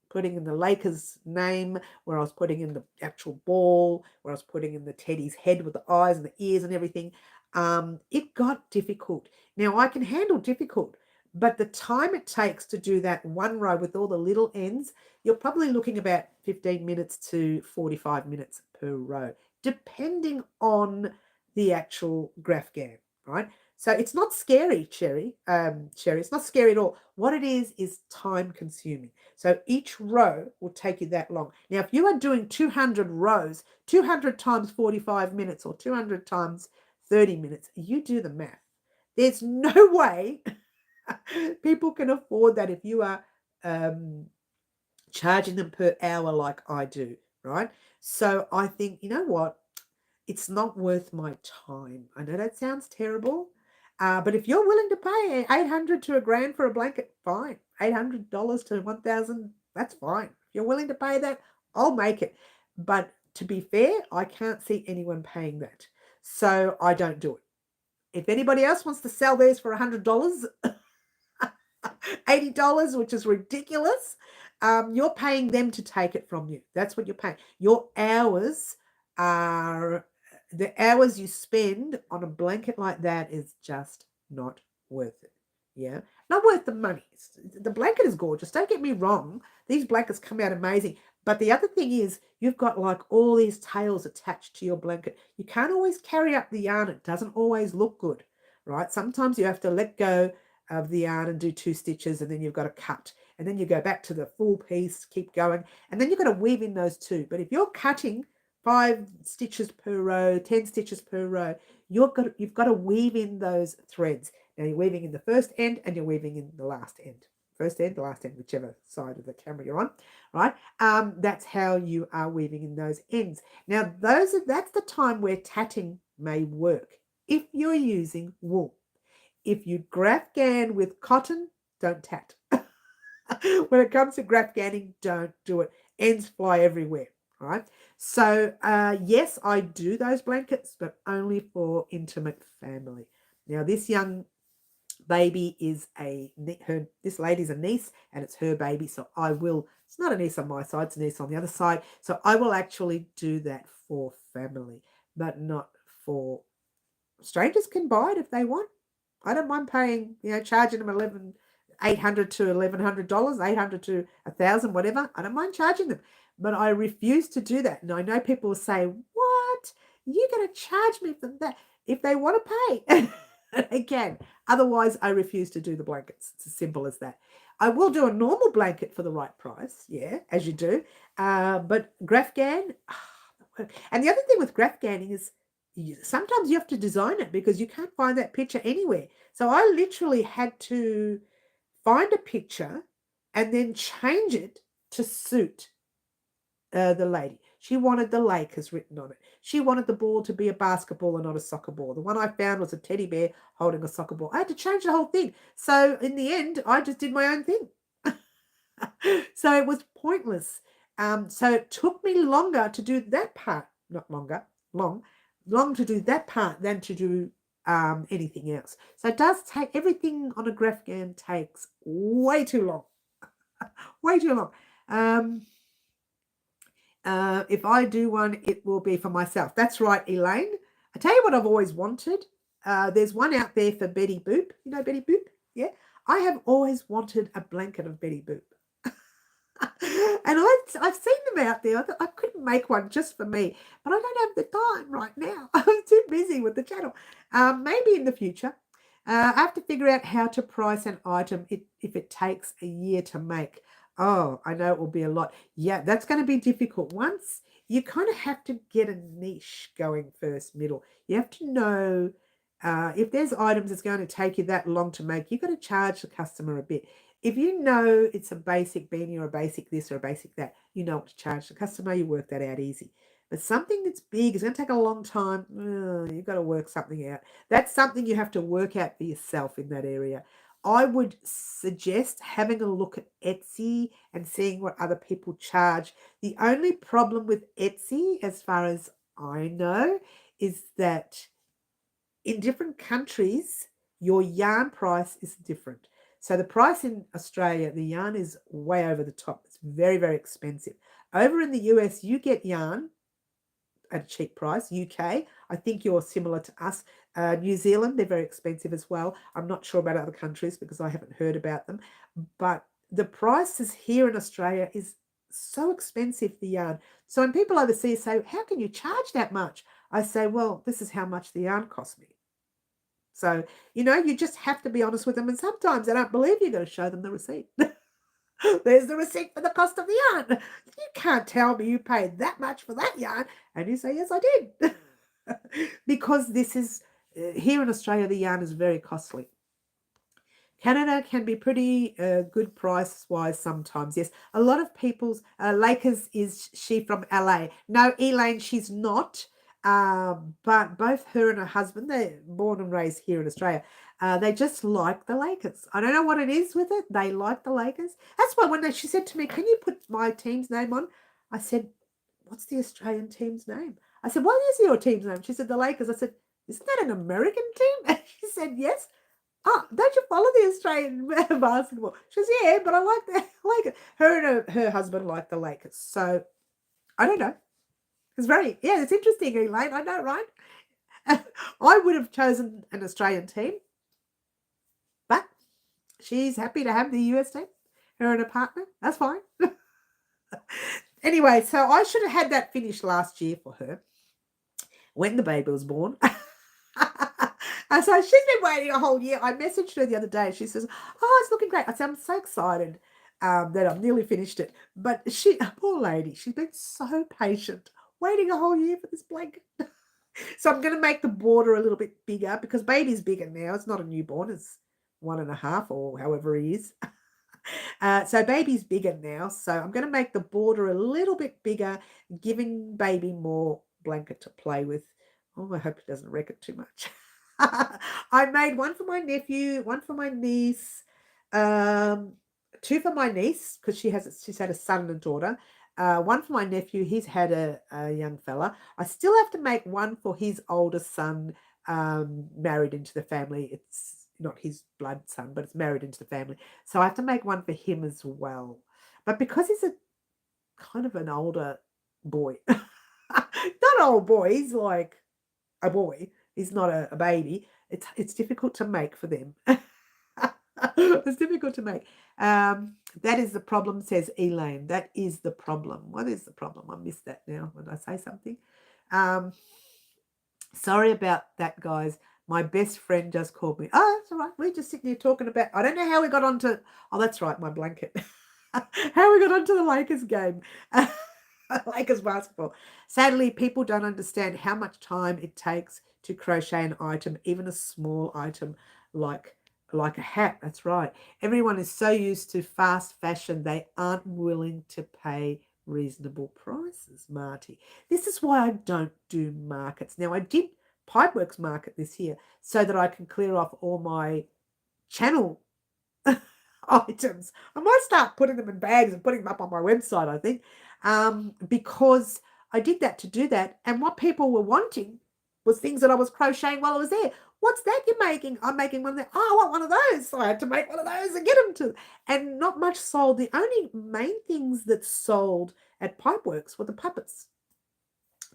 [SPEAKER 1] putting in the Lakers name, where I was putting in the actual ball, where I was putting in the teddy's head with the eyes and the ears and everything, it got difficult. Now, I can handle difficult, but the time it takes to do that one row with all the little ends, you're probably looking about 15 minutes to 45 minutes per row, depending on the actual graph gan, right? So it's not scary, Sherry. It's not scary at all. What it is time consuming. So each row will take you that long. Now, if you are doing 200 rows, 200 times 45 minutes or 200 times 30 minutes, you do the math. There's no way people can afford that if you are um, charging them per hour like I do, right? So I think, you know what? It's not worth my time. I know that sounds terrible, but if you're willing to pay 800 to a grand for a blanket, fine. $800 to 1,000, that's fine. If you're willing to pay that, I'll make it. But to be fair, I can't see anyone paying that. So I don't do it. If anybody else wants to sell theirs for $100, $80, which is ridiculous, you're paying them to take it from you. That's what you're paying. Your hours are the hours you spend on a blanket like that is just not worth it. Yeah, not worth the money. The blanket is gorgeous. Don't get me wrong. These blankets come out amazing. But the other thing is, you've got like all these tails attached to your blanket. You can't always carry up the yarn. It doesn't always look good, right? Sometimes you have to let go of the yarn and do 2 stitches, and then you've got to cut, and then you go back to the full piece, keep going, and then you've got to weave in those 2. But if you're cutting 5 stitches per row, 10 stitches per row, you've got to weave in those threads. Now you're weaving in the first end and you're weaving in the last end. First end, the last end, whichever side of the camera you're on, right? That's how you are weaving in those ends. Now that's the time where tatting may work if you're using wool. If you graph gan with cotton, don't tat. When it comes to graph ganning, don't do it. Ends fly everywhere. All right. So yes, I do those blankets, but only for intimate family. Now this young baby is this lady's a niece, and it's her baby. So I will. It's not a niece on my side; it's a niece on the other side. So I will actually do that for family, but not for strangers. Can buy it if they want. I don't mind paying, charging them $800 to $1,100, 800 to 1,000, whatever. I don't mind charging them, but I refuse to do that. And I know people will say, "What? You're going to charge me for that?" If they want to pay, they can. Otherwise, I refuse to do the blankets. It's as simple as that. I will do a normal blanket for the right price, yeah, as you do. But graph gan, and the other thing with graph ganning is sometimes you have to design it because you can't find that picture anywhere. So I literally had to find a picture and then change it to suit the lady. She wanted the Lakers written on it. She wanted the ball to be a basketball and not a soccer ball. The one I found was a teddy bear holding a soccer ball. I had to change the whole thing. So in the end, I just did my own thing. So it was pointless. So it took me longer to do that part. Not longer, long to do that part than to do anything else. So it does take, everything on a graph gan takes way too long. Way too long. If I do one, it will be for myself. That's right, Elaine. I tell you what I've always wanted. There's one out there for Betty Boop. You know Betty Boop? Yeah. I have always wanted a blanket of Betty Boop. And I've seen them out there. I couldn't make one just for me, but I don't have the time right now. I'm too busy with the channel. Maybe in the future. I have to figure out how to price an item if it takes a year to make. Oh, I know it will be a lot. Yeah, that's going to be difficult. Once you kind of have to get a niche going first, middle. You have to know if there's items that's going to take you that long to make, you've got to charge the customer a bit. If you know it's a basic beanie or a basic this or a basic that, you know what to charge the customer, you work that out easy. But something that's big is going to take a long time. You've got to work something out. That's something you have to work out for yourself in that area. I would suggest having a look at Etsy and seeing what other people charge. The only problem with Etsy, as far as I know, is that in different countries, your yarn price is different. So the price in Australia, the yarn is way over the top. It's very, very expensive. Over in the US, you get yarn at a cheap price. UK, I think you're similar to us. New Zealand, they're very expensive as well. I'm not sure about other countries because I haven't heard about them. But the prices here in Australia is so expensive, the yarn. So when people overseas say, "How can you charge that much?" I say, "Well, this is how much the yarn cost me." So, you just have to be honest with them. And sometimes they don't believe you're going to show them the receipt. There's the receipt for the cost of the yarn. You can't tell me you paid that much for that yarn. And you say, "Yes, I did." Because this is here in Australia, the yarn is very costly. Canada can be pretty good price-wise sometimes. Yes, a lot of people's Lakers is she from LA? No, Elaine, she's not. But both her and her husband, they're born and raised here in Australia. They just like the Lakers. I don't know what it is with it. They like the Lakers. That's why she said to me, "Can you put my team's name on?" I said, "What's the Australian team's name?" I said, "What is your team's name?" She said, "The Lakers." I said, "Isn't that an American team?" She said, "Yes." "Oh, don't you follow the Australian basketball?" She says, "Yeah, but I like that. I like it." Her and her husband like the Lakers. So I don't know. It's interesting, Elaine. I know, right? I would have chosen an Australian team, but she's happy to have the US team. Her and her partner. That's fine. Anyway, so I should have had that finished last year for her when the baby was born. And so she's been waiting a whole year. I messaged her the other day. She says, "Oh, it's looking great." I said, "I'm so excited that I've nearly finished it." But poor lady, she's been so patient, waiting a whole year for this blanket. So I'm going to make the border a little bit bigger because baby's bigger now. It's not a newborn. It's 1.5 or however he is. So baby's bigger now. So I'm going to make the border a little bit bigger, giving baby more blanket to play with. Oh, I hope it doesn't wreck it too much. I made one for my nephew, one for my niece, two for my niece because she's had a son and a daughter. One for my nephew. He's had a young fella. I still have to make one for his older son, married into the family. It's not his blood son, but it's married into the family. So I have to make one for him as well. But because he's a kind of an older boy, not old boy, he's like a boy. He's not a baby. It's difficult to make for them. It's difficult to make. That is the problem, says Elaine. That is the problem. What is the problem? I missed that now when I say something. Sorry about that, guys. My best friend just called me. Oh, that's all right. We're just sitting here talking about, I don't know how we got onto, oh, that's right, my blanket. How we got onto the Lakers game. Lakers basketball. Sadly, people don't understand how much time it takes to crochet an item, even a small item like a hat. That's right. Everyone is so used to fast fashion, they aren't willing to pay reasonable prices, Marty. This is why I don't do markets. Now, I did Pipeworks market this year so that I can clear off all my channel items. I might start putting them in bags and putting them up on my website, I think, because I did that to do that. And what people were wanting was things that I was crocheting while I was there. "What's that you're making?" "I'm making one of them." "Oh, I want one of those." So I had to make one of those and get them to. And not much sold. The only main things that sold at Pipeworks were the puppets.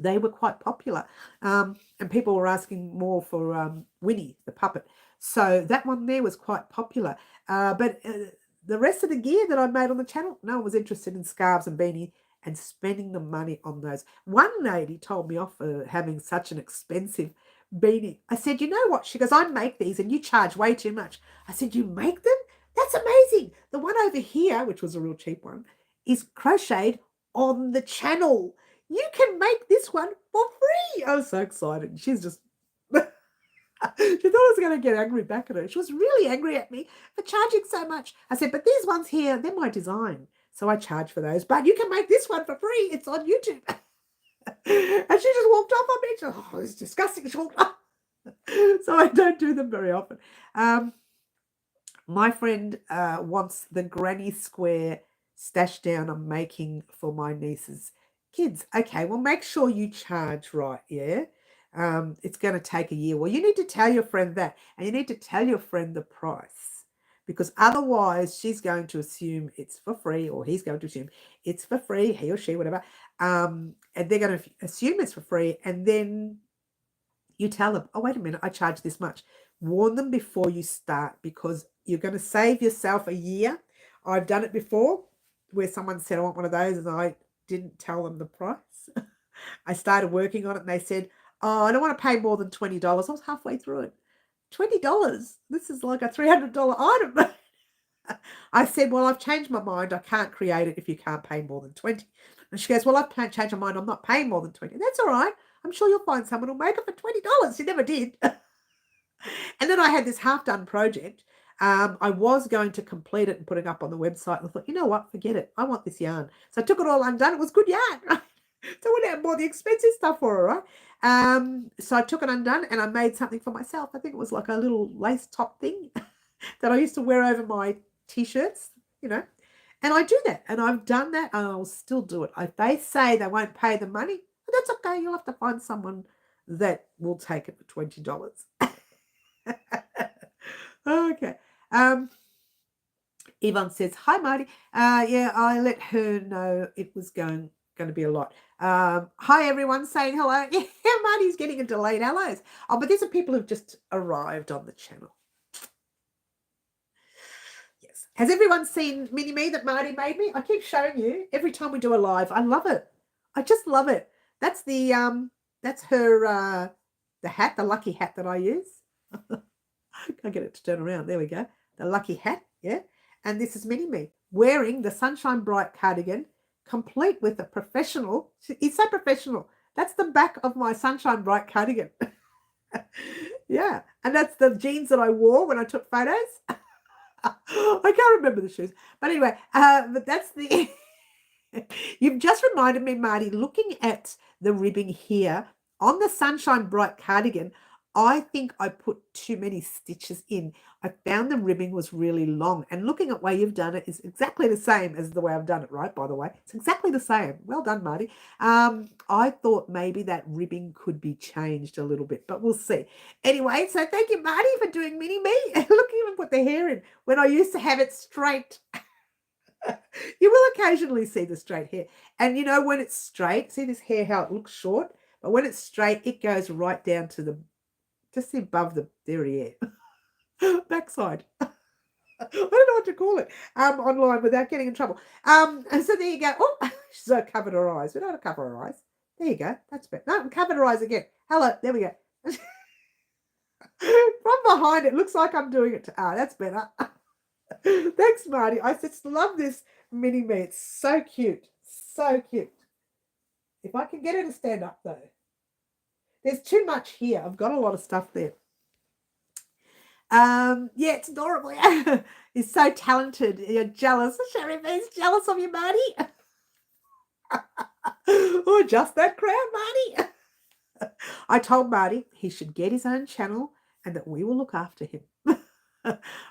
[SPEAKER 1] They were quite popular. And people were asking more for Winnie, the puppet. So that one there was quite popular. But the rest of the gear that I made on the channel, no one was interested in scarves and beanie and spending the money on those. One lady told me off for having such an expensive beanie. I said, "You know what?" She goes, "I make these and you charge way too much." I said, "You make them? That's amazing." The one over here, which was a real cheap one, is crocheted on the channel. "You can make this one for free." I was so excited. She's just, she thought I was going to get angry back at her. She was really angry at me for charging so much. I said, "But these ones here, they're my design. So I charge for those. But you can make this one for free. It's on YouTube." And she just walked off on me. She, "Oh, it's disgusting." She walked off. So I don't do them very often. My friend wants the granny square stash down I'm making for my niece's kids. Okay, well, make sure you charge right, yeah? It's going to take a year. Well, you need to tell your friend that, and you need to tell your friend the price, because otherwise she's going to assume it's for free, or he's going to assume it's for free, he or she, whatever, and they're going to assume it's for free, and then you tell them, "Oh, wait a minute, I charge this much." Warn them before you start, because you're going to save yourself a year. I've done it before where someone said, "I want one of those," and I didn't tell them the price. I started working on it and they said, "Oh, I don't want to pay more than $20. I was halfway through it. $20? This is like a $300 item. I said, "Well, I've changed my mind. I can't create it if you can't pay more than 20. And she goes, "Well, I've changed my mind. I'm not paying more than 20. That's all right. I'm sure you'll find someone who'll make it for $20. She never did. And then I had this half-done project. I was going to complete it and put it up on the website. And I thought, you know what? Forget it. I want this yarn. So I took it all undone. It was good yarn, right? So I went out and bought the expensive stuff for her, right? So I took it undone and I made something for myself. I think it was like a little lace top thing that I used to wear over my T-shirts, you know. And I do that. And I've done that and I'll still do it. If they say they won't pay the money, that's okay. You'll have to find someone that will take it for $20. Okay. Yvonne says, hi, Marty. Yeah, I let her know it was going to be a lot. Hi, everyone saying hello. Yeah, Marty's getting a delayed hellos. Oh, but these are people who've just arrived on the channel. Yes. Has everyone seen Mini Me that Marty made me? I keep showing you every time we do a live. I love it. I just love it. That's the that's her the hat, the lucky hat that I use. Can't get it to turn around. There we go. The lucky hat, yeah. And this is Mini Me wearing the Sunshine Bright cardigan, complete with a professional. It's so professional. That's the back of my Sunshine Bright cardigan. Yeah, and that's the jeans that I wore when I took photos. I can't remember the shoes, but anyway, but that's the. You've just reminded me, Marty, looking at the ribbing here on the Sunshine Bright cardigan, I think I put too many stitches in. I found the ribbing was really long, and looking at the way you've done it is exactly the same as the way I've done it, right? By the way, it's exactly the same. Well done, Marty. I thought maybe that ribbing could be changed a little bit, but we'll see. Anyway, so thank you, Marty, for doing Mini Me. Look, even put the hair in when I used to have it straight. You will occasionally see the straight hair. And you know, when it's straight, see this hair, how it looks short, but when it's straight, it goes right down to the, just above the derriere, backside. I don't know what to call it online without getting in trouble. So there you go. Oh, she's covered her eyes. We don't have to cover her eyes. There you go. That's better. No, covered her eyes again. Hello. There we go. From behind, it looks like I'm doing it. That's better. Thanks, Marty. I just love this Mini Me. It's so cute. So cute. If I can get her to stand up, though. There's too much here. I've got a lot of stuff there. Yeah, it's adorable. He's so talented. You're jealous. Sherry B's jealous of you, Marty. Oh, just that crowd, Marty. I told Marty he should get his own channel and that we will look after him.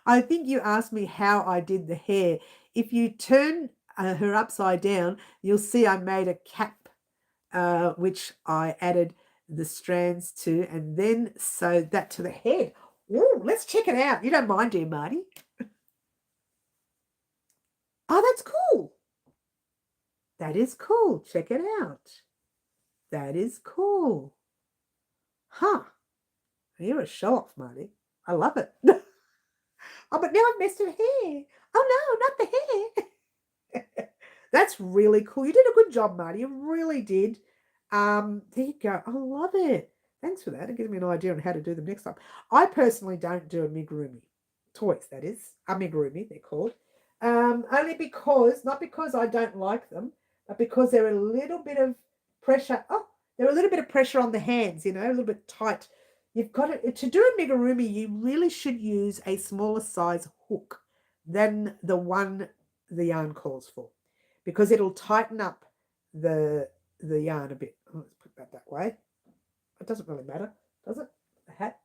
[SPEAKER 1] I think you asked me how I did the hair. If you turn her upside down, you'll see I made a cap, which I added the strands to, and then sewed that to the head. Oh, let's check it out. You don't mind, dear Marty? Oh, that's cool. That is cool. Check it out. That is cool. Huh. You're a show-off, Marty. I love it. Oh, but now I've messed her hair. Oh, no, not the hair. That's really cool. You did a good job, Marty. You really did. There you go. I love it. Thanks for that. It gives me an idea on how to do them next time. I personally don't do amigurumi. Toys, that is. Amigurumi, they're called. Only because, not because I don't like them, but because they're a little bit of pressure. Oh, they're a little bit of pressure on the hands, you know, a little bit tight. You've got to do amigurumi, you really should use a smaller size hook than the one the yarn calls for, because it'll tighten up the yarn a bit. Let's put that way. It doesn't really matter, does it? The hat.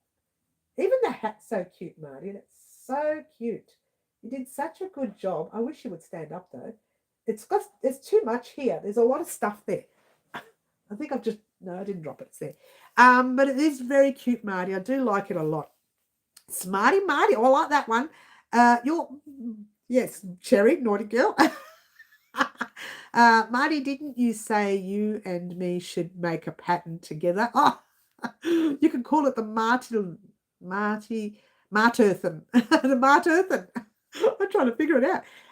[SPEAKER 1] Even the hat's so cute, Marty. It's so cute. You did such a good job. I wish you would stand up, though. There's too much here. There's a lot of stuff there. I think no, I didn't drop it. It's there. But it is very cute, Marty. I do like it a lot. Smarty Marty. Oh, I like that one. Yes, Cherry, naughty girl. Marty, didn't you say you and me should make a pattern together? Oh, you can call it the Martythan. The Martythan. I'm trying to figure it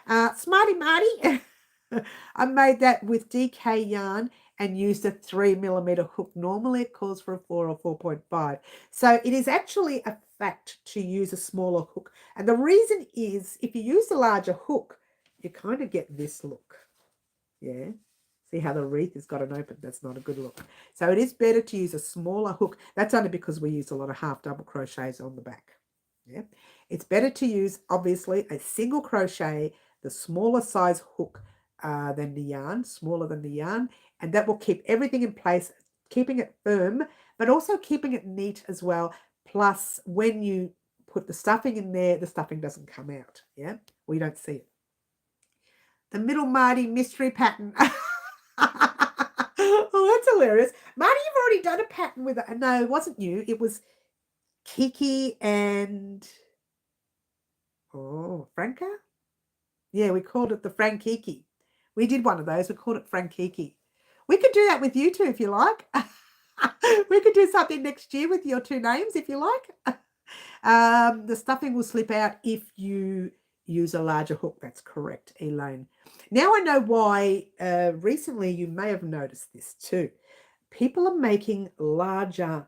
[SPEAKER 1] out. Smarty Marty. I made that with DK yarn and used a 3mm hook. Normally it calls for a 4 or 4.5. So it is actually a fact to use a smaller hook. And the reason is if you use a larger hook, you kind of get this look. Yeah. See how the wreath has got an open? That's not a good look. So it is better to use a smaller hook. That's only because we use a lot of half double crochets on the back. Yeah, it's better to use, obviously, a single crochet, the smaller size hook than the yarn, smaller than the yarn, and that will keep everything in place, keeping it firm, but also keeping it neat as well. Plus, when you put the stuffing in there, the stuffing doesn't come out. Yeah, we don't see it. The middle Marty mystery pattern. Oh, that's hilarious. Marty, you've already done a pattern with it. No, it wasn't you. It was Kiki and Franca? Yeah, we called it the Frankiki. We did one of those. We called it Frankiki. We could do that with you too if you like. We could do something next year with your two names if you like. The stuffing will slip out if you use a larger hook. That's correct, Elaine. Now I know why recently you may have noticed this too. People are making larger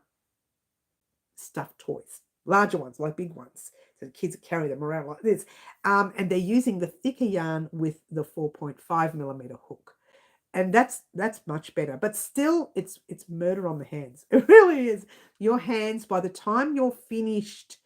[SPEAKER 1] stuffed toys, larger ones, like big ones. So the kids carry them around like this. And they're using the thicker yarn with the 4.5 millimeter hook. And that's much better. But still, it's murder on the hands. It really is. Your hands, by the time you're finished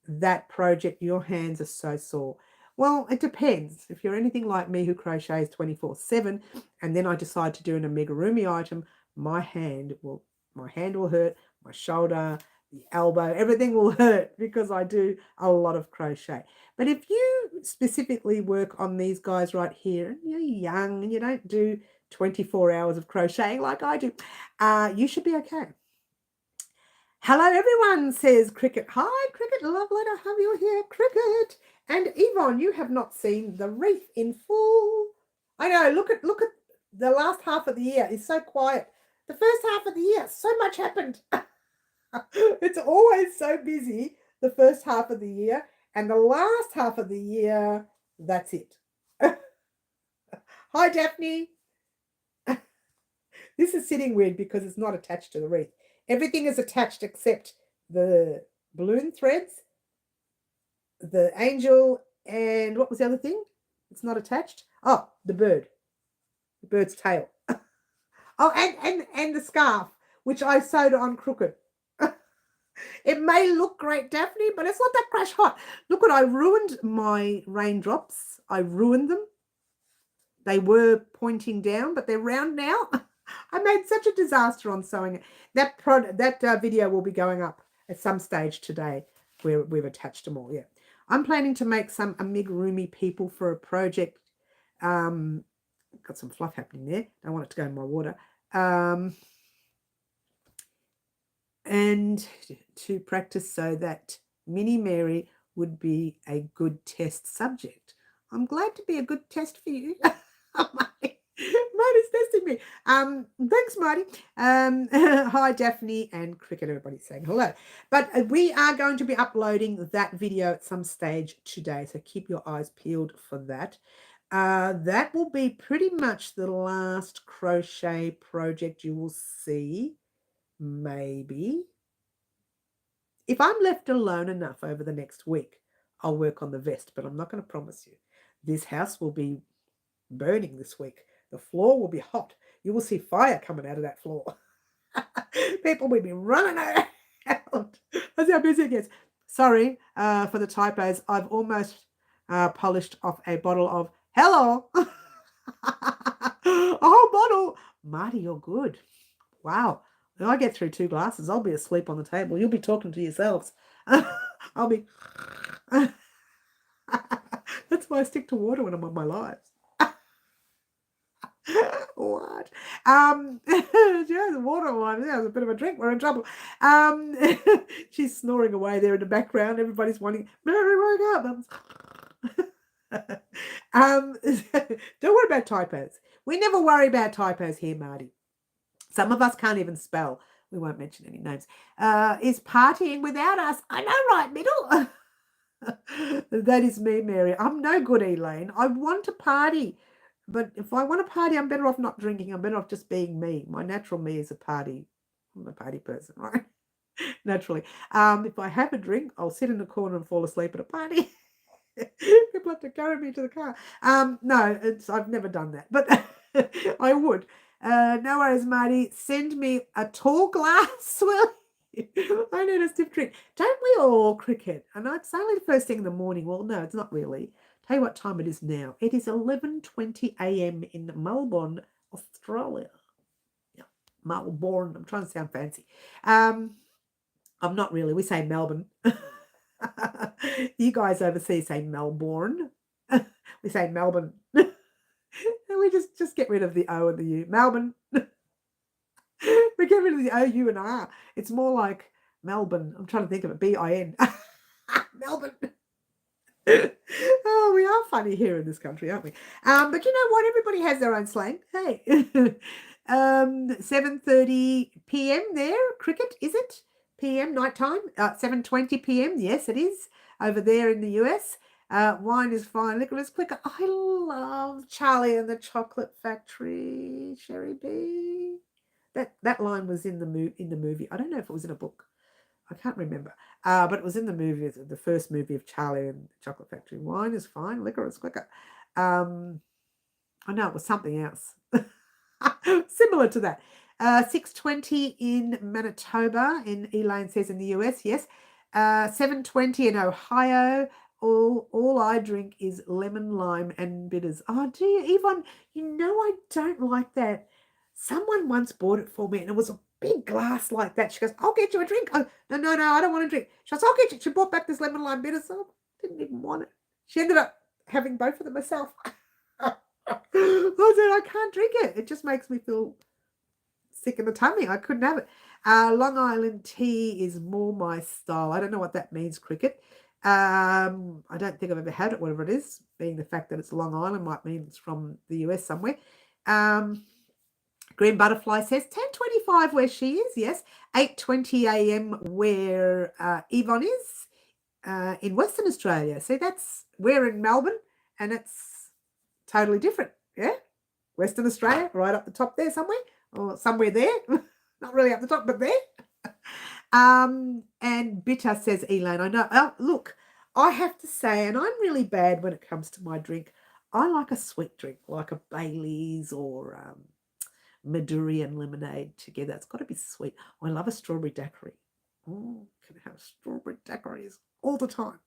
[SPEAKER 1] that project, your hands are so sore. Well, it depends. If you're anything like me who crochets 24/7, and then I decide to do an amigurumi item, my hand will hurt, my shoulder, the elbow, everything will hurt because I do a lot of crochet. But if you specifically work on these guys right here, and you're young and you don't do 24 hours of crocheting like I do, you should be okay. Hello, everyone, says Cricket. Hi, Cricket. Lovely to have you here, Cricket. And Yvonne, you have not seen the wreath in full. I know. Look at the last half of the year. It's so quiet. The first half of the year, so much happened. It's always so busy, the first half of the year. And the last half of the year, that's it. Hi, Daphne. This is sitting weird because it's not attached to the wreath. Everything is attached except the balloon threads, the angel, and what was the other thing? It's not attached. Oh, the bird's tail. Oh, and the scarf, which I sewed on crooked. It may look great, Daphne, but it's not that crash hot. Look what I ruined my raindrops. I ruined them. They were pointing down, but they're round now. I made such a disaster on sewing it. That video will be going up at some stage today where we've attached them all. Yeah, I'm planning to make some amigurumi people for a project. Got some fluff happening there. Don't want it to go in my water. And to practice so that Mini Mary would be a good test subject. I'm glad to be a good test for you. Marty's testing me. Thanks, Marty. Hi, Daphne and Cricket. Everybody's saying hello. But we are going to be uploading that video at some stage today, so keep your eyes peeled for that. That will be pretty much the last crochet project you will see, maybe. If I'm left alone enough over the next week, I'll work on the vest, but I'm not going to promise you. This house will be burning this week. The floor will be hot. You will see fire coming out of that floor. People will be running out. That's how busy it gets. Sorry for the typos. I've almost polished off a bottle of Hello. A whole bottle. Marty, you're good. Wow. When I get through 2 glasses, I'll be asleep on the table. You'll be talking to yourselves. I'll be... That's why I stick to water when I'm on my lives. What? Yeah, water line. Yeah, was a bit of a drink. We're in trouble. She's snoring away there in the background. Everybody's wanting, Mary, wake up. Don't worry about typos. We never worry about typos here, Marty. Some of us can't even spell. We won't mention any names. Is partying without us? I know, right, middle. That is me, Mary. I'm no good, Elaine. I want to party. But if I want to party, I'm better off not drinking. I'm better off just being me. My natural me is a party. I'm a party person, right? Naturally. If I have a drink, I'll sit in the corner and fall asleep at a party. People have to carry me to the car. No, I've never done that. But I would. No worries, Marty. Send me a tall glass. Well, I need a stiff drink. Don't we all, Cricket? And it's only the first thing in the morning. Well, no, it's not really. Tell you what time it is now. It is 11:20 a.m. in Melbourne, Australia. Yeah, Melbourne. I'm trying to sound fancy. I'm not really. We say Melbourne. You guys overseas say Melbourne. We say Melbourne. And we just get rid of the O and the U. Melbourne. We get rid of the O, U, and R. It's more like Melbourne. I'm trying to think of it. B-I-N. Melbourne. Oh, we are funny here in this country, aren't we? But you know what? Everybody has their own slang. Hey. 7:30 p.m. there. Cricket, is it? PM, nighttime. 7:20 p.m. Yes, it is. Over there in the US. Wine is fine. Liquor is quicker. I love Charlie and the Chocolate Factory. Sherry B. That line was in the movie. I don't know if it was in a book. I can't remember. But it was in the movie, the first movie of Charlie and the Chocolate Factory. Wine is fine. Liquor is quicker. I know it was something else. Similar to that. 6:20 in Manitoba, in Elaine says in the US, yes. 7:20 in Ohio. All I drink is lemon, lime, and bitters. Oh, do you, Yvonne? You know I don't like that. Someone once bought it for me, and it was a big glass like that. She goes, "I'll get you a drink." Oh, no, I don't want a drink. She goes, "I'll get you." She bought back this lemon, lime, bitters. I didn't even want it. She ended up having both of them herself. I said, I can't drink it. It just makes me feel sick in the tummy. I couldn't have it. Long Island tea is more my style. I don't know what that means, Cricket. I don't think I've ever had it, whatever it is. Being the fact that it's Long Island might mean it's from the US somewhere. Green Butterfly says 10:25 where she is, yes. 8:20 a.m. where Yvonne is in Western Australia. See, we're in Melbourne and it's totally different, yeah? Western Australia, right up the top there somewhere, or somewhere there. Not really up the top, but there. And bitter, says Elaine. I know. Oh, look, I have to say, and I'm really bad when it comes to my drink. I like a sweet drink, like a Baileys or Madurian lemonade together. It's got to be sweet. I love a strawberry daiquiri. Oh, can have strawberry daiquiris all the time.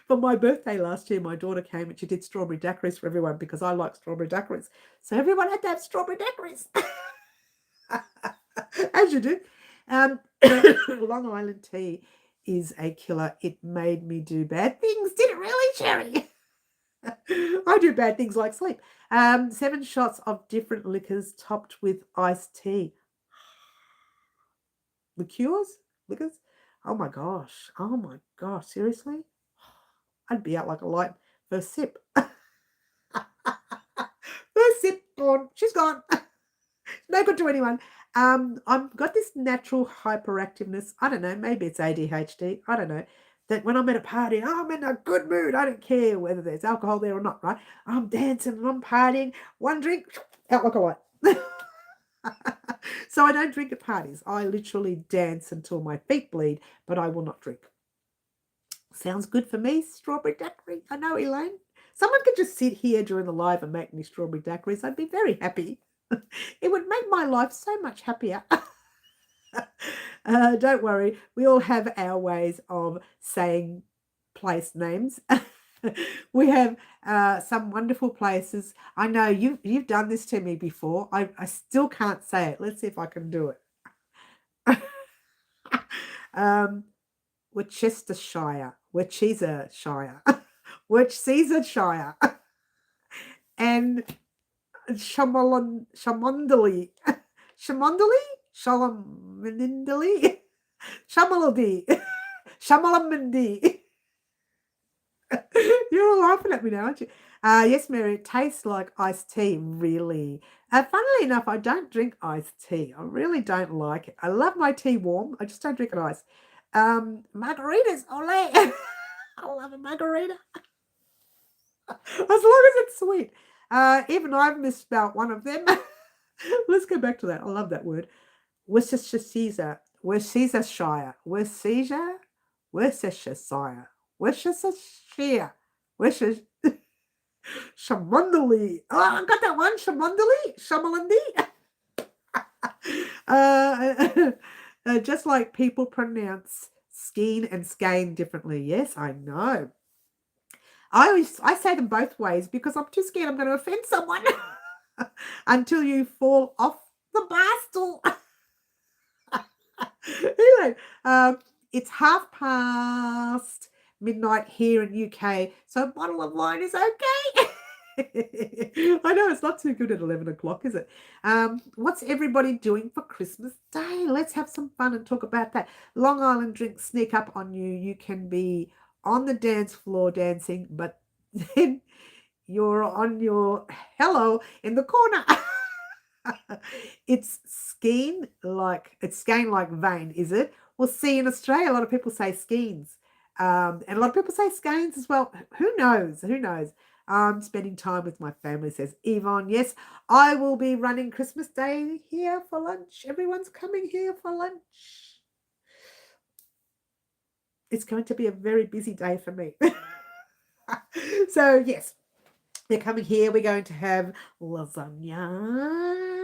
[SPEAKER 1] For my birthday last year, my daughter came and she did strawberry daiquiris for everyone because I like strawberry daiquiris. So everyone had to have strawberry daiquiris. As you do. Long Island tea is a killer. It made me do bad things. Did it really, Sherry? I do bad things like sleep. 7 shots of different liquors topped with iced tea. Liqueurs? Oh my gosh. Seriously? I'd be out like a light. First sip. First sip, gone. She's gone. No good to anyone. I've got this natural hyperactiveness. I don't know. Maybe it's ADHD. I don't know. That when I'm at a party, I'm in a good mood. I don't care whether there's alcohol there or not, right? I'm dancing and I'm partying. One drink, out like a light. So I don't drink at parties. I literally dance until my feet bleed, but I will not drink. Sounds good for me, strawberry daiquiri. I know, Elaine. Someone could just sit here during the live and make me strawberry daiquiris. I'd be very happy. It would make my life so much happier. Don't worry. We all have our ways of saying place names. We have some wonderful places. I know you've done this to me before. I still can't say it. Let's see if I can do it. Worcestershire, Worcestershire, Worcestershire, and Shamondali, Shalamindali, Shamaladi, Shamalamindi. You're all laughing at me now, aren't you? Yes, Mary, it tastes like iced tea, really. Funnily enough, I don't drink iced tea. I really don't like it. I love my tea warm. I just don't drink it iced. Margaritas, ole. I love a margarita. As long as it's sweet. Even I've misspelled one of them. Let's go back to that. I love that word. Worcestershire. Worcestershire. Worcestershire. Shamandali. Oh, I got that one. Shamandali. Shamalandi. uh, just like people pronounce skein and skein differently. Yes, I know. I say them both ways because I'm too scared I'm going to offend someone until you fall off the bar stool. Anyway, it's midnight here in UK, so a bottle of wine is okay. I know it's not too good at 11 o'clock, is it? What's everybody doing for Christmas Day? Let's have some fun and talk about that. Long Island drinks sneak up on you. You can be on the dance floor dancing, but then you're on your hello in the corner. It's skein like vein, is it? Well, see, in Australia, a lot of people say skeins. And a lot of people say skeins as well. Who knows? Who knows? I'm spending time with my family, says Yvonne. Yes, I will be running Christmas Day here for lunch. Everyone's coming here for lunch. It's going to be a very busy day for me. So, yes, they're coming here. We're going to have lasagna.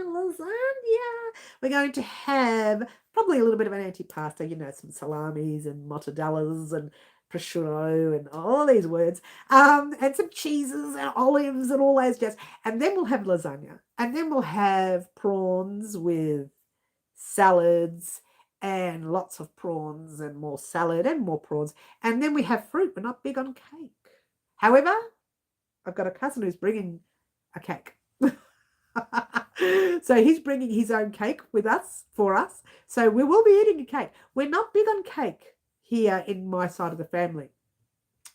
[SPEAKER 1] We're going to have probably a little bit of an antipasta, some salamis and mortadellas and prosciutto and all these words, and some cheeses and olives and all those jazz. And then we'll have lasagna. And then we'll have prawns with salads and lots of prawns and more salad and more prawns. And then we have fruit. We're not big on cake. However, I've got a cousin who's bringing a cake. So he's bringing his own cake for us. So we will be eating a cake. We're not big on cake here in my side of the family.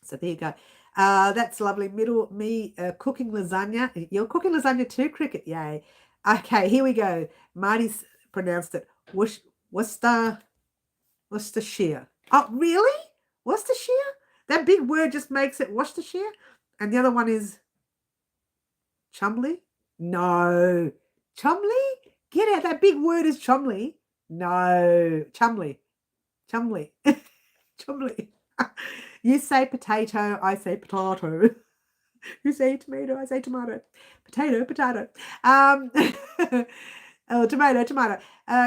[SPEAKER 1] So there you go. That's lovely. Me cooking lasagna. You're cooking lasagna too, Cricket. Yay. Okay, here we go. Marty's pronounced it Worcestershire. Oh, really? Worcestershire? That big word just makes it Worcestershire. And the other one is Chumley? No. Chumley? Get out. That big word is Chumley. No. Chumley. Chumley. Chumley. You say potato, I say potato. You say tomato, I say tomato. Potato. Oh, tomato.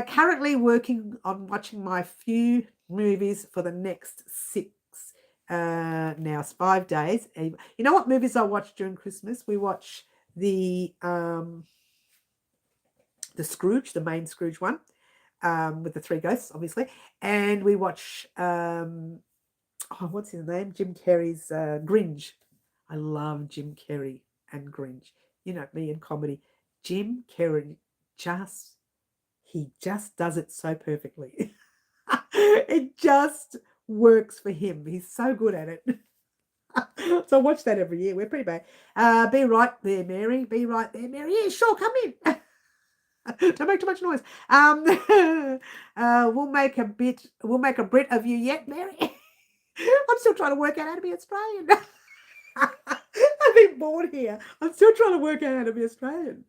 [SPEAKER 1] Currently working on watching my few movies for the next 6. Now it's 5 days. You know what movies I watch during Christmas? We watch the Scrooge, the main Scrooge one, with the 3 ghosts, obviously, and we watch what's his name? Jim Carrey's Grinch. I love Jim Carrey and Grinch. You know me in comedy. Jim Carrey just does it so perfectly. It just works for him. He's so good at it. So I watch that every year. We're pretty bad. Be right there, Mary. Be right there, Mary. Yeah, sure, come in. Don't make too much noise. We'll make a Brit of you yet, Mary. I'm still trying to work out how to be Australian. I've been born here. I'm still trying to work out how to be Australian.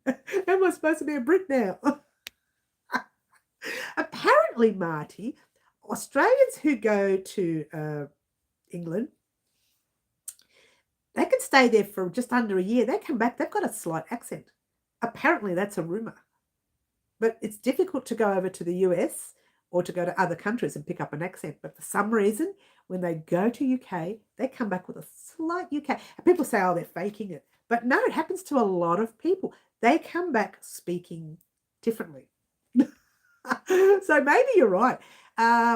[SPEAKER 1] Am I supposed to be a Brit now? Apparently, Marty, Australians who go to England, they can stay there for just under a year. They come back, they've got a slight accent. Apparently, that's a rumour. But it's difficult to go over to the US or to go to other countries and pick up an accent. But for some reason, when they go to UK, they come back with a slight UK. And people say, oh, they're faking it. But no, it happens to a lot of people. They come back speaking differently. So maybe you're right.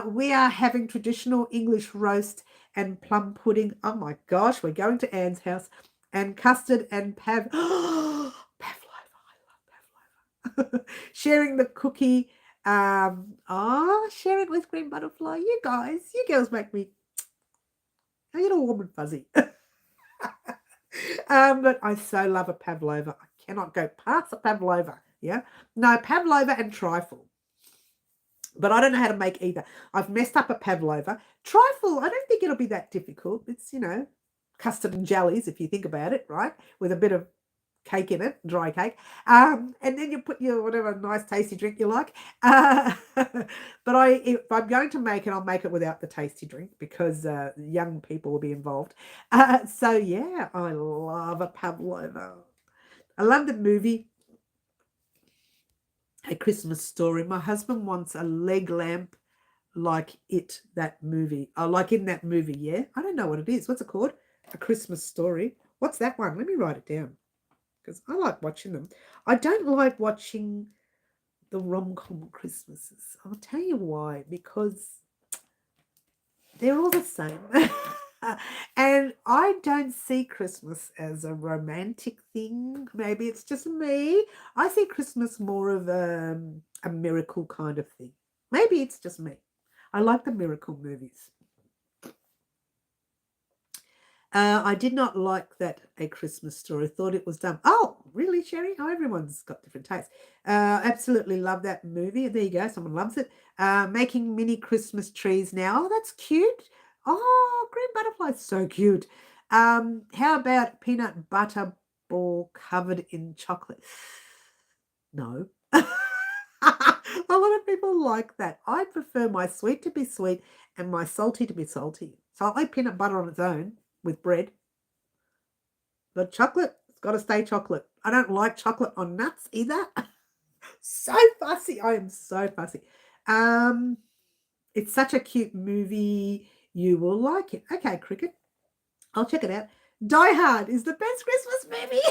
[SPEAKER 1] We are having traditional English roast and plum pudding. Oh my gosh, we're going to Anne's house. And custard and pavlova. I love pavlova. Sharing the cookie. Share it with green butterfly. You girls make me a little warm and fuzzy. But I so love a pavlova. I cannot go past a pavlova. Yeah. No, pavlova and trifle. But I don't know how to make either. I've messed up a pavlova. Trifle, I don't think it'll be that difficult. It's, custard and jellies, if you think about it, right? With a bit of cake in it, dry cake. And then you put your whatever nice tasty drink you like. But if I'm going to make it, I'll make it without the tasty drink because young people will be involved. So yeah, I love a pavlova. I love the movie A Christmas Story. My husband wants a leg lamp like that movie. Oh, like in that movie, yeah? I don't know what it is. What's it called? A Christmas Story. What's that one? Let me write it down because I like watching them. I don't like watching the rom-com Christmases. I'll tell you why. Because they're all the same. And I don't see Christmas as a romantic thing. Maybe it's just me. I see Christmas more of a miracle kind of thing. Maybe it's just me. I like the miracle movies. I did not like that A Christmas Story. Thought it was dumb. Oh, really, Sherry? Oh, everyone's got different tastes. Absolutely love that movie. There you go. Someone loves it. Making mini Christmas trees now. Oh, that's cute. Oh, green butterflies. So cute. How about peanut butter ball covered in chocolate? No. A lot of people like that. I prefer my sweet to be sweet and my salty to be salty. So I like peanut butter on its own with bread. But chocolate, it's got to stay chocolate. I don't like chocolate on nuts either. So fussy. I am so fussy. It's such a cute movie. You will like it. Okay, Cricket. I'll check it out. Die Hard is the best Christmas movie.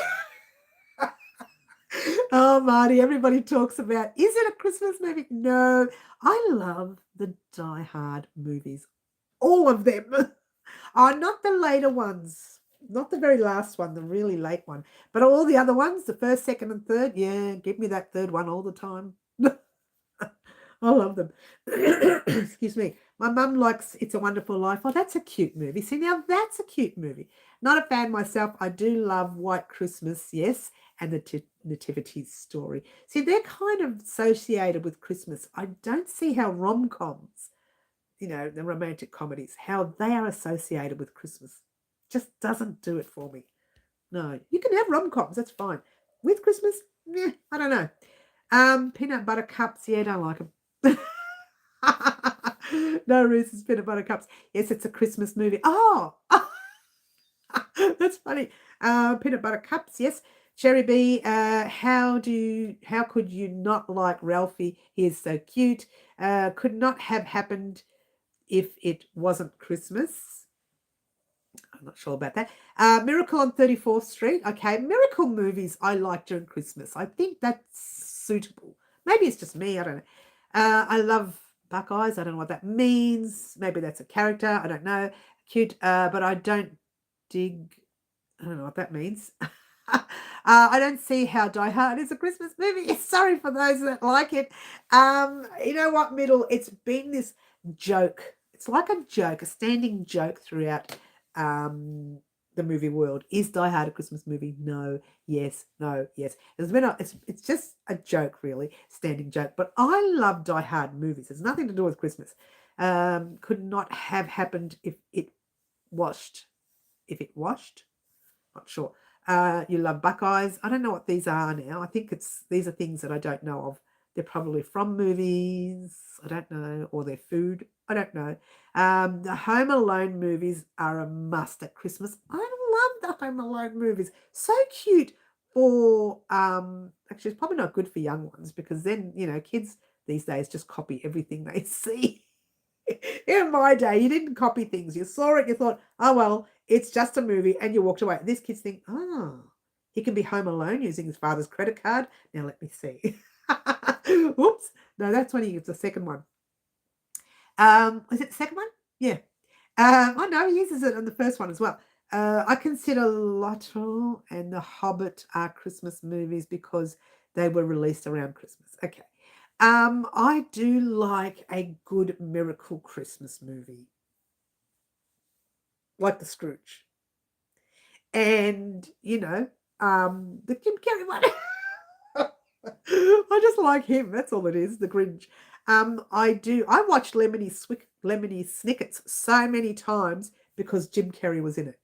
[SPEAKER 1] Oh, Marty, everybody talks about, is it a Christmas movie? No, I love the Die Hard movies. All of them. Oh, not the later ones. Not the very last one, the really late one. But all the other ones, the first, second, and third, yeah, give me that third one all the time. I love them. Excuse me. My mum likes It's a Wonderful Life. Oh, that's a cute movie. See, now that's a cute movie. Not a fan myself. I do love White Christmas, yes, and the Nativity Story. See, they're kind of associated with Christmas. I don't see how rom-coms, the romantic comedies, how they are associated with Christmas. Just doesn't do it for me. No, you can have rom-coms. That's fine. With Christmas, yeah, I don't know. Peanut butter cups, yeah, don't like them. No Reese's peanut butter cups. Yes, it's a Christmas movie. Oh, that's funny. Peanut butter cups. Yes, Cherry B. How could you not like Ralphie? He is so cute. Could not have happened if it wasn't Christmas. I'm not sure about that. Miracle on 34th Street. Okay, miracle movies I like during Christmas. I think that's suitable. Maybe it's just me. I don't know. I love Buckeyes. I don't know what that means. Maybe that's a character. I don't know. Cute, but I don't dig. I don't know what that means. I don't see how Die Hard is a Christmas movie. Sorry for those that like it. You know what, Middle? It's been this joke. It's like a joke, a standing joke throughout the movie world. Is Die Hard a Christmas movie? No, yes, no, yes. It's just a joke, really, standing joke. But I love Die Hard movies. It's nothing to do with Christmas. Could not have happened if it washed. If it washed, not sure. You love Buckeyes. I don't know what these are now. I think these are things that I don't know of. They're probably from movies. I don't know. Or they're food. I don't know. The Home Alone movies are a must at Christmas. I love the Home Alone movies. So cute for, actually, it's probably not good for young ones because then, kids these days just copy everything they see. In my day, you didn't copy things. You saw it, you thought, oh, well, it's just a movie, and you walked away. These kids think, he can be home alone using his father's credit card. Now, let me see. Whoops. No, that's when he gets the second one. Is it the second one? Yeah. I know he uses it on the first one as well. I consider Lotto and The Hobbit are Christmas movies because they were released around Christmas. Okay. I do like a good miracle Christmas movie, like the Scrooge, and the Jim Carrey one. I just like him. That's all it is. The Grinch. I watched Lemony Snickets so many times because Jim Carrey was in it.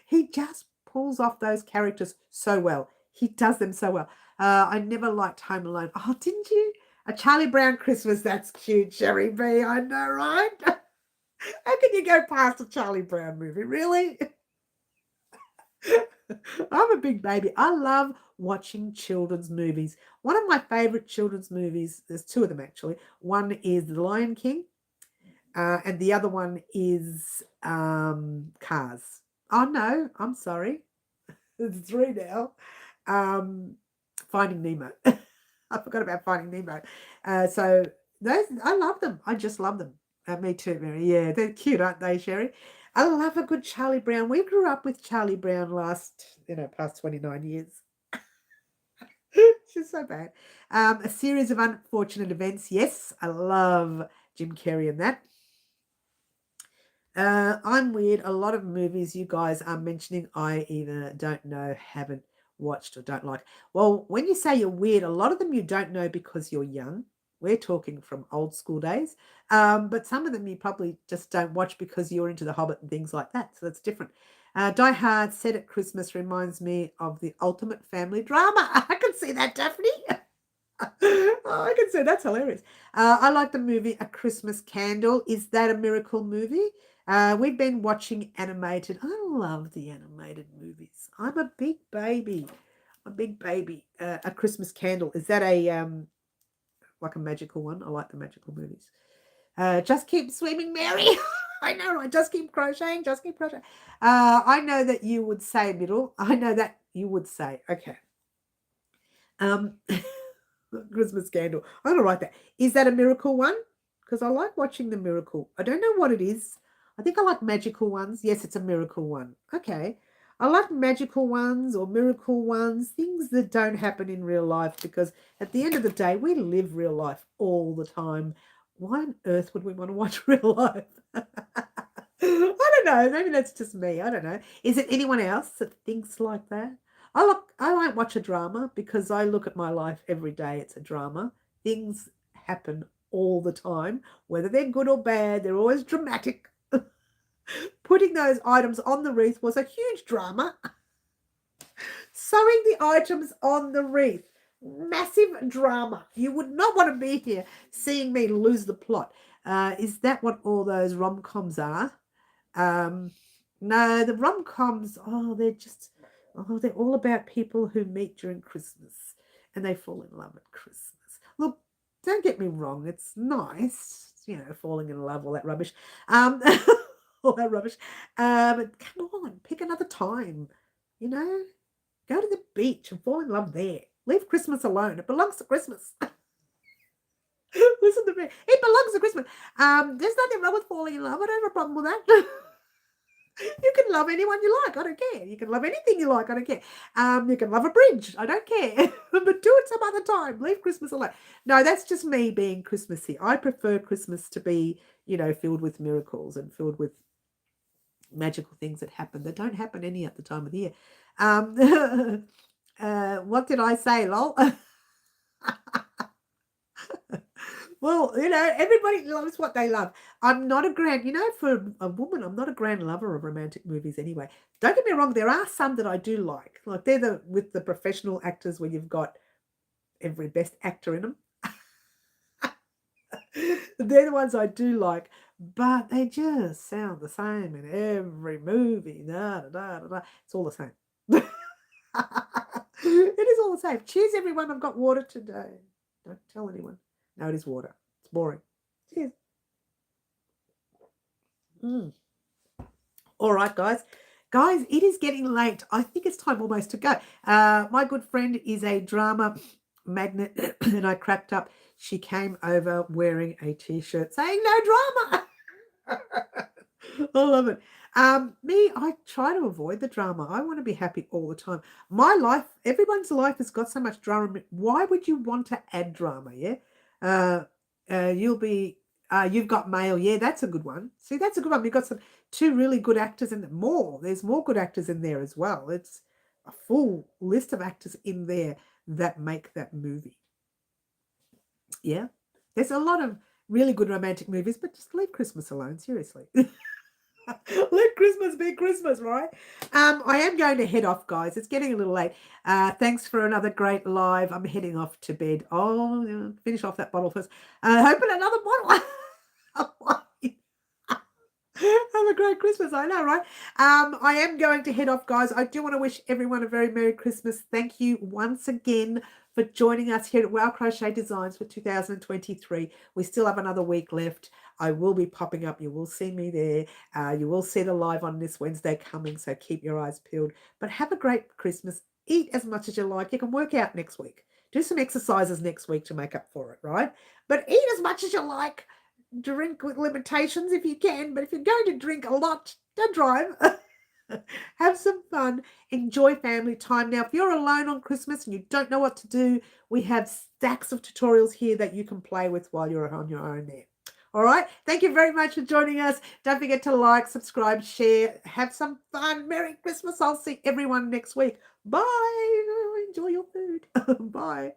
[SPEAKER 1] He just pulls off those characters so well. He does them so well. I never liked Home Alone. Oh, didn't you? A Charlie Brown Christmas. That's cute, Sherry B. I know, right? How can you go past a Charlie Brown movie? Really? I'm a big baby. I love watching children's movies. One of my favorite children's movies, there's two of them actually. One is The Lion King, and the other one is Cars. Oh, no, I'm sorry. There's three now. Finding Nemo. I forgot about Finding Nemo. So those, I love them. I just love them. Me too, Mary. Yeah, they're cute, aren't they, Sherry? I love a good Charlie Brown. We grew up with Charlie Brown past 29 years. She's so bad. A series of unfortunate events. Yes, I love Jim Carrey in that. I'm weird. A lot of movies you guys are mentioning, I either don't know, haven't watched, or don't like. Well, when you say you're weird, a lot of them you don't know because you're young. We're talking from old school days. But some of them you probably just don't watch because you're into The Hobbit and things like that. So that's different. Die Hard Set at Christmas reminds me of the ultimate family drama. I can see that, Daphne. Oh, I can say that's hilarious. I like the movie A Christmas Candle. Is that a miracle movie? We've been watching animated. I love the animated movies. I'm a big baby. A big baby. A Christmas Candle. Is that a like a magical one? I like the magical movies. Just keep swimming, Mary. I know, right? Just keep crocheting. Just keep crocheting. I know that you would say middle. I know that you would say. Okay. Christmas Candle. I'm gonna write that. Is that a miracle one? Because I like watching the miracle. I don't know what it is. I think I like magical ones. Yes, it's a miracle one. Okay. I like magical ones or miracle ones, things that don't happen in real life, because at the end of the day, we live real life all the time. Why on earth would we want to watch real life? I don't know. Maybe that's just me. I don't know. Is it anyone else that thinks like that? I won't watch a drama because I look at my life every day. It's a drama. Things happen all the time, whether they're good or bad. They're always dramatic. Putting those items on the wreath was a huge drama. Sewing the items on the wreath, massive drama. You would not want to be here seeing me lose the plot. Is that what all those rom-coms are? No, the rom-coms, they're all about people who meet during Christmas and they fall in love at Christmas. Look, don't get me wrong, it's nice, falling in love, all that rubbish. All that rubbish. But come on, pick another time. Go to the beach and fall in love there. Leave Christmas alone. It belongs to Christmas. Listen to me. It belongs to Christmas. There's nothing wrong with falling in love. I don't have a problem with that. You can love anyone you like. I don't care. You can love anything you like. I don't care. You can love a bridge. I don't care. But do it some other time. Leave Christmas alone. No, that's just me being Christmassy. I prefer Christmas to be, filled with miracles and filled with magical things that happen that don't happen any other time of the year. What did I say, lol? Well, everybody loves what they love. I'm not a grand, for a woman, I'm not a grand lover of romantic movies anyway. Don't get me wrong, there are some that I do like. Like they're with the professional actors where you've got every best actor in them. They're the ones I do like, but they just sound the same in every movie. It's all the same. It is all the same. Cheers, everyone. I've got water today. Don't tell anyone. No, it is water. It's boring. Cheers. All right, guys. Guys, it is getting late. I think it's time almost to go. My good friend is a drama magnet, and I cracked up. She came over wearing a T-shirt saying no drama. I love it. I try to avoid the drama. I want to be happy all the time. My life, everyone's life has got so much drama. Why would you want to add drama? Yeah. You've got mail. Yeah, that's a good one. See, that's a good one. You've got two really good actors and more. There's more good actors in there as well. It's a full list of actors in there that make that movie. Yeah. There's a lot of really good romantic movies, but just leave Christmas alone. Seriously. Let Christmas be Christmas, right? I am going to head off, guys. It's getting a little late. Thanks for another great live. I'm heading off to bed. Oh, yeah, finish off that bottle first. Open another bottle. Have a great Christmas. I know, right? I am going to head off, guys. I do want to wish everyone a very Merry Christmas. Thank you once again for joining us here at Wow Crochet Designs for 2023. We still have another week left. I will be popping up. You will see me there. You will see the live on this Wednesday coming, so keep your eyes peeled. But have a great Christmas. Eat as much as you like. You can work out next week. Do some exercises next week to make up for it, right? But eat as much as you like. Drink with limitations if you can, but if you're going to drink a lot, don't drive. Have some fun. Enjoy family time. Now, if you're alone on Christmas and you don't know what to do, we have stacks of tutorials here that you can play with while you're on your own there. All right. Thank you very much for joining us. Don't forget to like, subscribe, share. Have some fun. Merry Christmas. I'll see everyone next week. Bye. Enjoy your food. Bye.